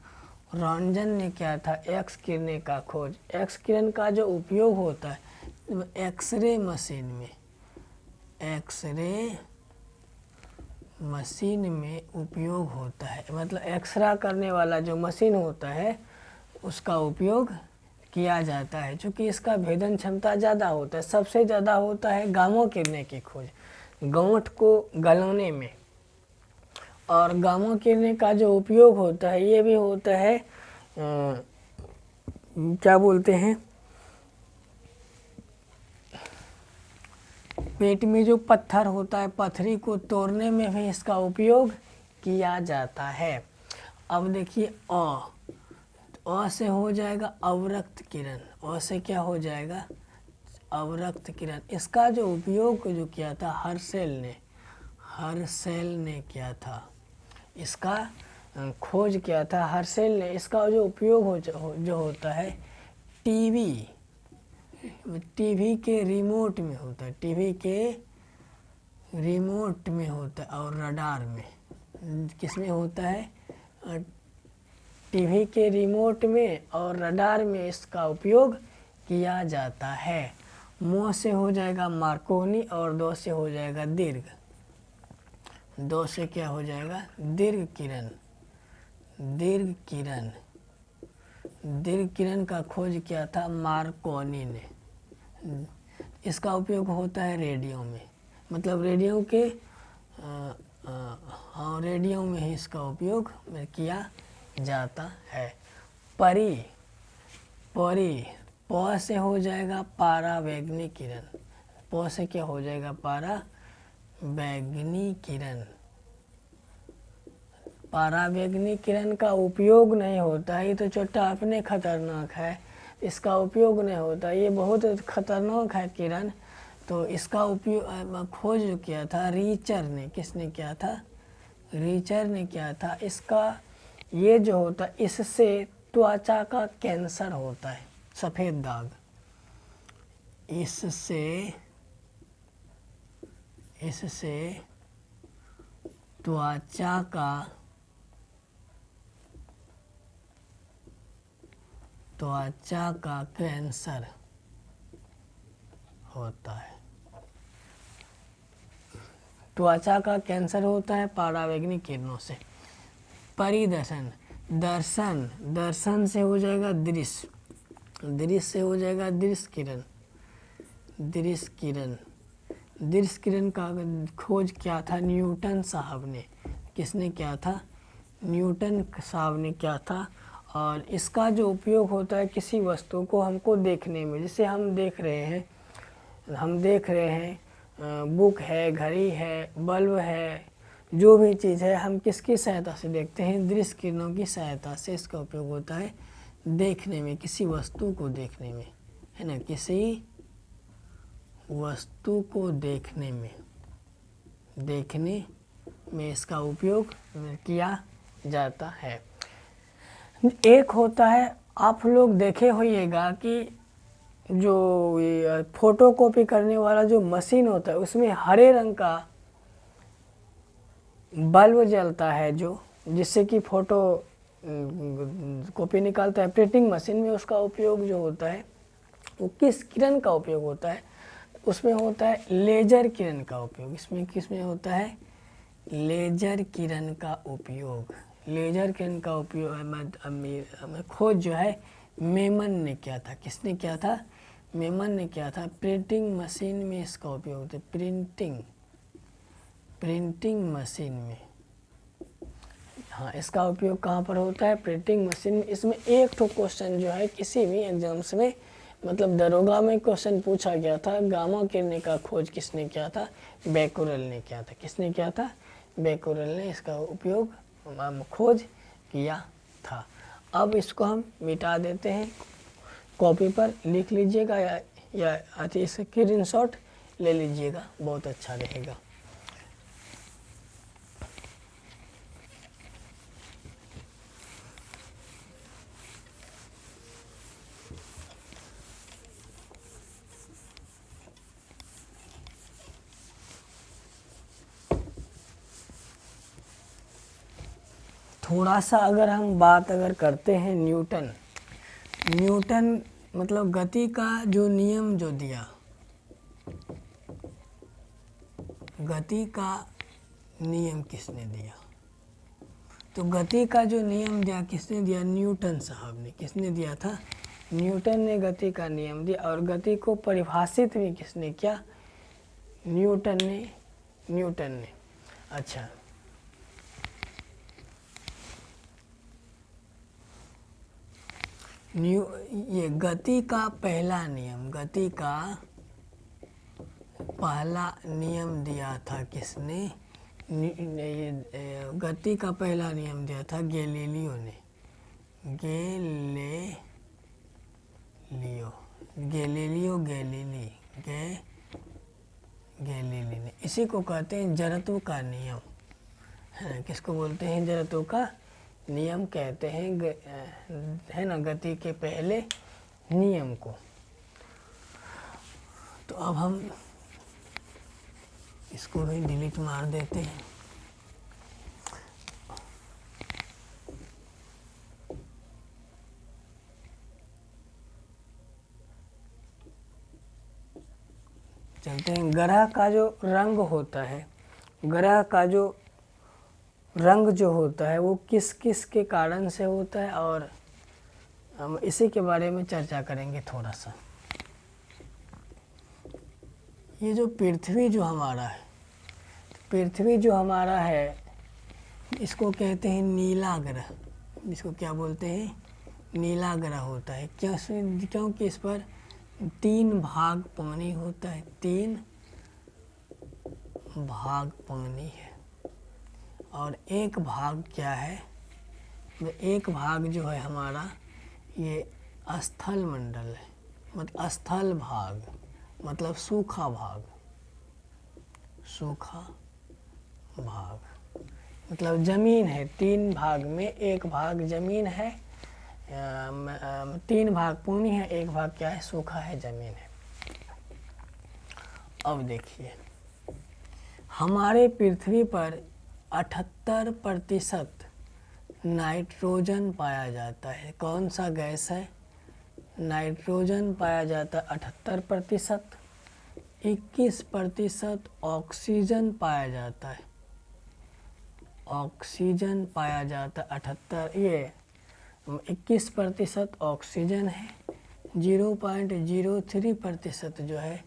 A: रॉन्जन ने क्या था, एक्स किरण का खोज। एक्स किरण का जो उपयोग होता है एक्सरे मशीन में, एक्सरे मशीन में उपयोग होता है, मतलब एक्सरा करने वाला जो मशीन होता है उसका उपयोग किया जाता है। क्योंकि इसका भेदन क्षमता ज़्यादा होता है, सबसे ज़्यादा होता है गामा किरणें की खोज गांठ को गलाने में। और गामा किरणें का जो उपयोग होता है ये भी होता है क्या बोलते हैं, पेट में जो पत्थर होता है पथरी को तोड़ने में भी इसका उपयोग किया जाता है। अब देखिए अ से हो जाएगा अवरक्त किरण, अ से क्या हो जाएगा, अवरक्त किरण। इसका जो उपयोग जो किया था हर्शेल ने किया था, इसका खोज किया था हर्शेल ने। इसका जो उपयोग जो होता है टीवी के रिमोट में होता है, टीवी के रिमोट में होता है और रडार में। किस में होता है, टीवी के रिमोट में और रडार में इसका उपयोग किया जाता है। मो से हो जाएगा मार्कोनी और दो से हो जाएगा दीर्घ, दो से क्या हो जाएगा दीर्घ किरण। दीर्घ किरण, दीर्घ किरण का खोज किया था मार्कोनी ने। इसका उपयोग होता है रेडियो में, मतलब रेडियो के हाँ रेडियो में ही इसका उपयोग किया जाता है। परी, परी प से हो जाएगा पारावैंगनी किरण, प से क्या हो जाएगा पारावैंगनी किरण। पारावैंगनी किरण का उपयोग नहीं होता, ये तो छोटा अपने खतरनाक है, इसका उपयोग नहीं होता, ये बहुत खतरनाक है किरण। तो इसका उपयोग खोज जो किया था रीचर ने, किसने किया था, रीचर ने किया था। इसका ये जो होता है इससे त्वचा का कैंसर होता है, सफ़ेद दाग, इससे त्वचा का कैंसर होता है, त्वचा का कैंसर होता है पारावैंगनी किरणों से। परिदर्शन, दर्शन, दर्शन से हो जाएगा दृश्य, दृश्य से हो जाएगा दृश्य किरण। दृश्य किरण, दृश्य किरण का खोज क्या था न्यूटन साहब ने, किसने किया था, न्यूटन साहब ने किया था। और इसका जो उपयोग होता है किसी वस्तु को हमको देखने में, जैसे हम देख रहे हैं बुक है, घड़ी है, बल्ब है, जो भी चीज़ है हम किसकी सहायता से देखते हैं, दृश्य किरणों की सहायता से इसका उपयोग होता है देखने में, किसी वस्तु को देखने में, है ना, किसी वस्तु को देखने में इसका उपयोग किया जाता है। एक होता है, आप लोग देखे होइएगा कि जो फोटोकॉपी करने वाला जो मशीन होता है उसमें हरे रंग का बल्ब जलता है, जो जिससे कि फोटो कॉपी निकालता है। प्रिंटिंग मशीन में उसका उपयोग जो होता है वो किस किरण का उपयोग होता है, उसमें होता है लेजर किरण का उपयोग। इसमें किसमें होता है, लेजर किरण का उपयोग। लेजर किरण का उपयोग खोज जो है मेमन ने किया था, किसने किया था, मेमन ने किया था। प्रिंटिंग मशीन में इसका उपयोग होता है, प्रिंटिंग मशीन में, हाँ इसका उपयोग कहाँ पर होता है, प्रिंटिंग मशीन में। इसमें एक तो क्वेश्चन जो है किसी भी एग्जाम्स में, मतलब दरोगा में क्वेश्चन पूछा गया था, गामा किरणें का खोज किसने किया था, बेकुरेल ने किया था। किसने किया था, बेकुरेल ने इसका उपयोग खोज किया था। अब इसको हम मिटा देते हैं, कॉपी पर लिख लीजिएगा या इसका स्क्रीनशॉट ले लीजिएगा, बहुत अच्छा रहेगा। थोड़ा सा अगर हम बात अगर करते हैं न्यूटन मतलब गति का जो नियम जो दिया, गति का नियम किसने दिया? तो गति का जो नियम दिया किसने दिया? न्यूटन साहब ने। किसने दिया था? न्यूटन ने गति का नियम दिया। और गति को परिभाषित भी किसने किया? न्यूटन ने। अच्छा, ये गति का पहला नियम, गति का पहला नियम दिया था किसने? गति का पहला नियम दिया था गैलीलियो ने। गैलीली ने। इसी को कहते हैं जड़त्व का नियम, है। किसको बोलते हैं? जड़त्व का नियम कहते हैं, है ना, गति के पहले नियम को। तो अब हम इसको भी डिलीट मार देते हैं। चलते हैं। ग्रह का जो रंग होता है, ग्रह का जो रंग जो होता है वो किस किस के कारण से होता है, और हम इसी के बारे में चर्चा करेंगे थोड़ा सा। ये जो पृथ्वी जो हमारा है, इसको कहते हैं नीला ग्रह। इसको क्या बोलते हैं? नीला ग्रह होता है। क्योंकि इस पर 3 भाग पानी होता है, 3 भाग पानी है, और 1 भाग क्या है? 1 भाग जो है हमारा ये स्थल मंडल है, मतलब स्थल भाग, मतलब सूखा भाग मतलब जमीन है। 3 भाग में 1 भाग जमीन है, 3 भाग पानी है, 1 भाग क्या है? सूखा है, जमीन है। अब देखिए, हमारे पृथ्वी पर 78% नाइट्रोजन पाया जाता है। कौन सा गैस है? नाइट्रोजन पाया जाता है 78%। 21% ऑक्सीजन पाया जाता है। ऑक्सीजन पाया जाता है 78, ये 21% ऑक्सीजन है। 0.03% जो है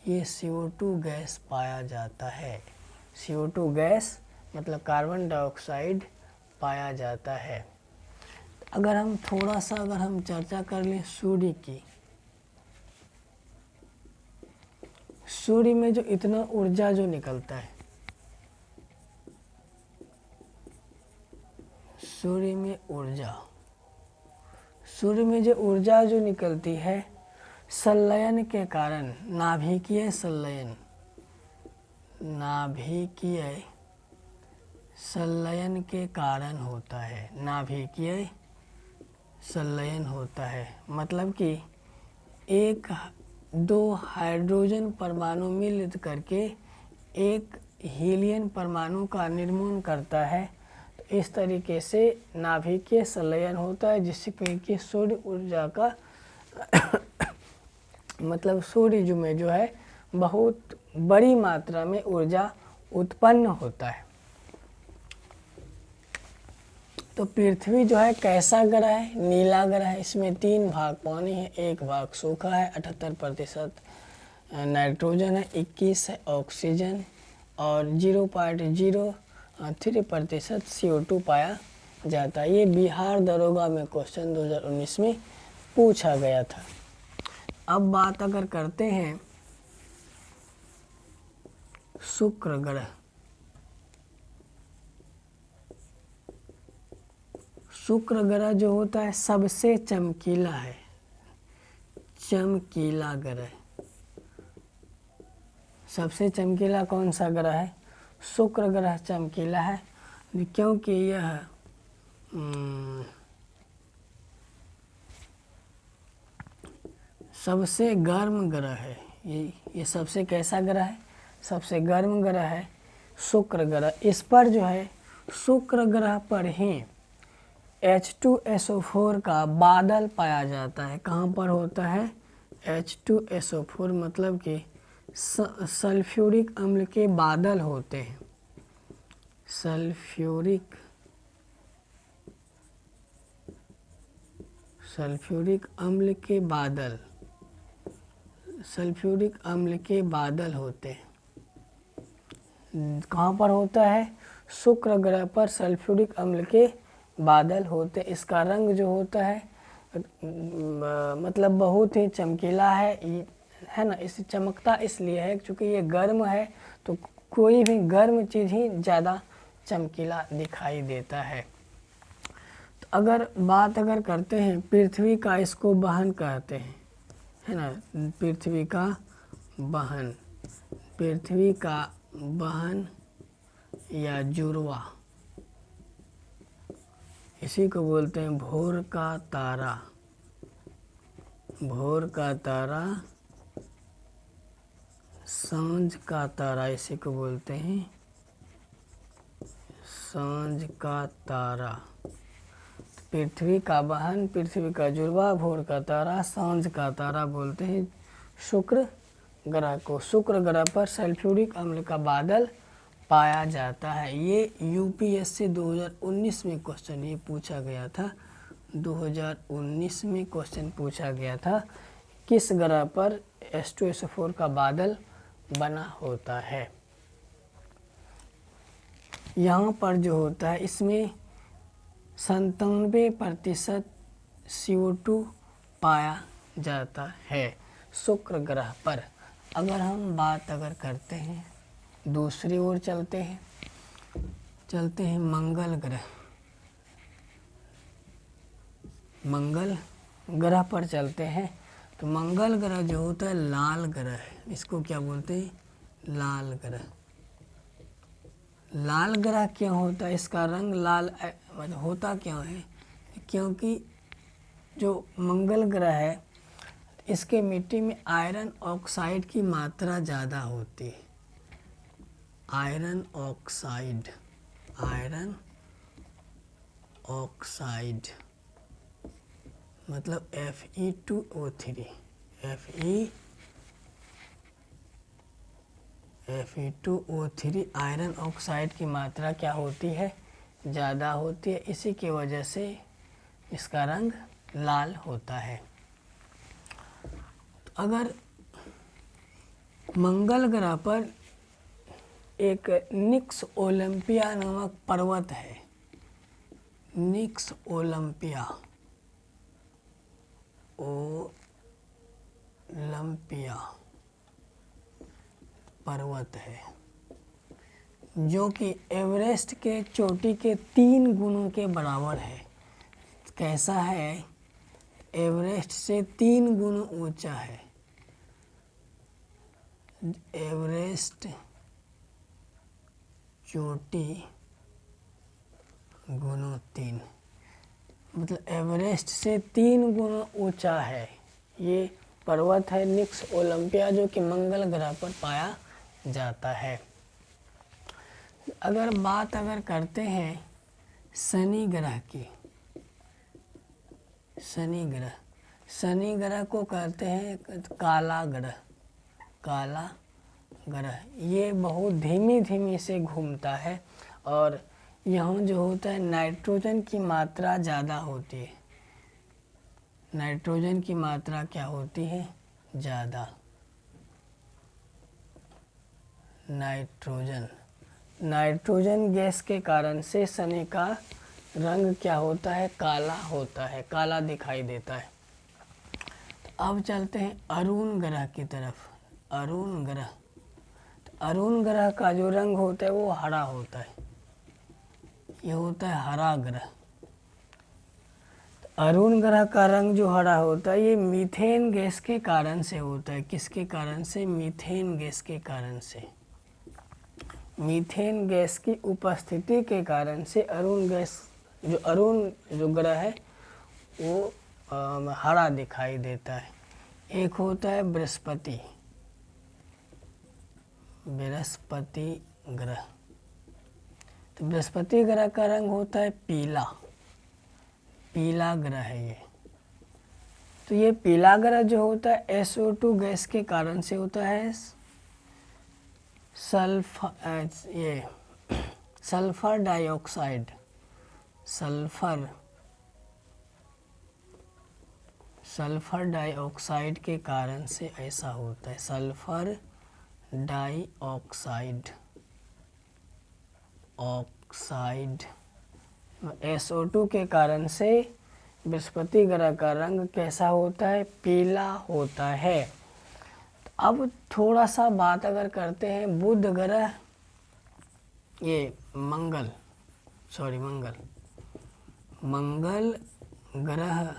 A: ये CO2 गैस पाया जाता है। CO2 गैस मतलब कार्बन डाइऑक्साइड पाया जाता है। अगर हम थोड़ा सा चर्चा कर लें सूर्य की, सूर्य में जो इतना ऊर्जा जो निकलता है, सूर्य में जो ऊर्जा जो निकलती है संलयन के कारण, नाभिकीय संलयन के कारण होता है। नाभिकीय संलयन होता है मतलब कि 1-2 हाइड्रोजन परमाणु मिलित करके एक हीलियम परमाणु का निर्माण करता है। तो इस तरीके से नाभिकीय संलयन होता है, जिससे कि सूर्य ऊर्जा का मतलब सूर्य में जो है बहुत बड़ी मात्रा में ऊर्जा उत्पन्न होता है। तो पृथ्वी जो है कैसा ग्रह है? नीला ग्रह है। इसमें 3 भाग पानी है, 1 भाग सूखा है, 78% नाइट्रोजन है, 21 है ऑक्सीजन, और 0.03% CO2 पाया जाता है। ये बिहार दरोगा में क्वेश्चन 2019 में पूछा गया था। अब बात अगर करते हैं शुक्र ग्रह, शुक्र ग्रह जो होता है सबसे चमकीला है, चमकीला ग्रह। सबसे चमकीला कौन सा ग्रह है? शुक्र ग्रह चमकीला है, क्योंकि यह सबसे गर्म ग्रह है। ये सबसे कैसा ग्रह है? सबसे गर्म ग्रह है शुक्र ग्रह। इस पर जो है शुक्र ग्रह पर ही H2SO4 का बादल पाया जाता है। कहाँ पर होता है? H2SO4 मतलब कि सल्फ्यूरिक अम्ल के बादल होते हैं। सल्फ्यूरिक अम्ल के बादल, सल्फ्यूरिक अम्ल के बादल होते हैं। कहाँ पर होता है? शुक्र ग्रह पर सल्फ्यूरिक अम्ल के बादल होते। इसका रंग जो होता है मतलब बहुत ही चमकीला है ना। इस चमकता इसलिए है क्योंकि ये गर्म है, तो कोई भी गर्म चीज़ ही ज़्यादा चमकीला दिखाई देता है। तो अगर करते हैं पृथ्वी का, इसको वहन कहते हैं, है ना। पृथ्वी का वहन या जुड़वा, इसी को बोलते हैं भोर का तारा। सांझ का तारा, इसी को बोलते हैं सांझ का तारा। पृथ्वी का वाहन, पृथ्वी का जुड़वा, भोर का तारा, सांझ का तारा बोलते हैं शुक्र ग्रह को। शुक्र ग्रह पर सल्फ्यूरिक अम्ल का बादल पाया जाता है। ये यूपीएससी 2019 में क्वेश्चन ये पूछा गया था। 2019 में क्वेश्चन पूछा गया था, किस ग्रह पर H2SO4 का बादल बना होता है। यहाँ पर जो होता है इसमें 97% CO2 पाया जाता है शुक्र ग्रह पर। अगर हम बात करते हैं, दूसरी ओर चलते हैं मंगल ग्रह पर चलते हैं। तो मंगल ग्रह जो होता है लाल ग्रह है। इसको क्या बोलते हैं? लाल ग्रह। लाल ग्रह क्यों होता है? इसका रंग लाल होता क्यों है? क्योंकि जो मंगल ग्रह है इसके मिट्टी में आयरन ऑक्साइड की मात्रा ज़्यादा होती है। आयरन ऑक्साइड मतलब Fe2O3 Fe2O3 आयरन ऑक्साइड की मात्रा क्या होती है? ज़्यादा होती है। इसी की वजह से इसका रंग लाल होता है। तो अगर मंगल ग्रह पर एक निक्स ओलंपिया नामक पर्वत है, निक्स ओलंपिया पर्वत है, जो कि एवरेस्ट के चोटी के 3 गुणों के बराबर है। कैसा है? एवरेस्ट से 3 गुना ऊंचा है। एवरेस्ट चोटी गुना 3 मतलब एवरेस्ट से 3 गुना ऊंचा है। ये पर्वत है निक्स ओलंपिया, जो कि मंगल ग्रह पर पाया जाता है। अगर बात करते हैं शनि ग्रह की, शनि ग्रह को कहते हैं काला ग्रह। ये बहुत धीमी से घूमता है और यहाँ जो होता है नाइट्रोजन की मात्रा ज़्यादा होती है। नाइट्रोजन की मात्रा क्या होती है? ज़्यादा। नाइट्रोजन गैस के कारण से शनि का रंग क्या होता है? काला होता है, काला दिखाई देता है। अब चलते हैं अरुण ग्रह की तरफ। अरुण ग्रह का जो रंग होता है वो हरा होता है। ये होता है हरा ग्रह। अरुण ग्रह का रंग जो हरा होता है ये मीथेन गैस के कारण से होता है। किसके कारण से? मीथेन गैस के कारण से। मीथेन गैस की उपस्थिति के कारण से अरुण जो ग्रह है वो हरा दिखाई देता है। एक होता है बृहस्पति ग्रह। तो बृहस्पति ग्रह का रंग होता है पीला। पीला ग्रह है ये। तो ये पीला ग्रह जो होता है SO2 गैस के कारण से होता है। सल्फर डाइऑक्साइड, सल्फर डाइऑक्साइड के कारण से ऐसा होता है। सल्फर डाइऑक्साइड SO2 के कारण से बृहस्पति ग्रह का रंग कैसा होता है? पीला होता है। तो अब थोड़ा सा बात अगर करते हैं बुध ग्रह, ये मंगल ग्रह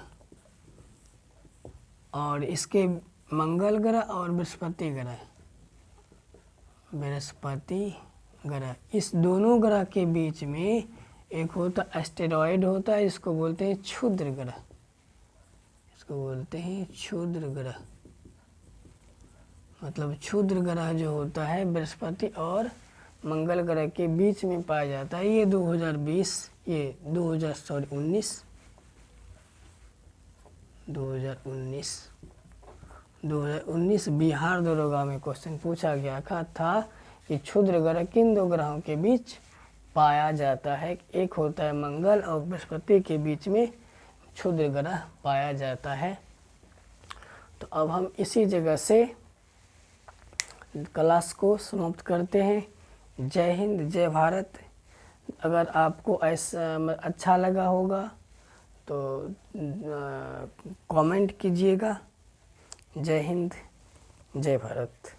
A: और इसके मंगल ग्रह और बृहस्पति ग्रह, इस दोनों ग्रह के बीच में एक होता एस्टेरॉयड होता है, इसको बोलते हैं क्षुद्र ग्रह। मतलब क्षुद्र ग्रह जो होता है बृहस्पति और मंगल ग्रह के बीच में पाया जाता है। ये 2019 बिहार दरोगा में क्वेश्चन पूछा गया था कि क्षुद्र ग्रह किन दो ग्रहों के बीच पाया जाता है? एक होता है मंगल और बृहस्पति के बीच में क्षुद्र ग्रह पाया जाता है। तो अब हम इसी जगह से क्लास को समाप्त करते हैं। जय हिंद, जय भारत। अगर आपको ऐसा अच्छा लगा होगा तो कमेंट कीजिएगा। जय हिंद, जय भारत।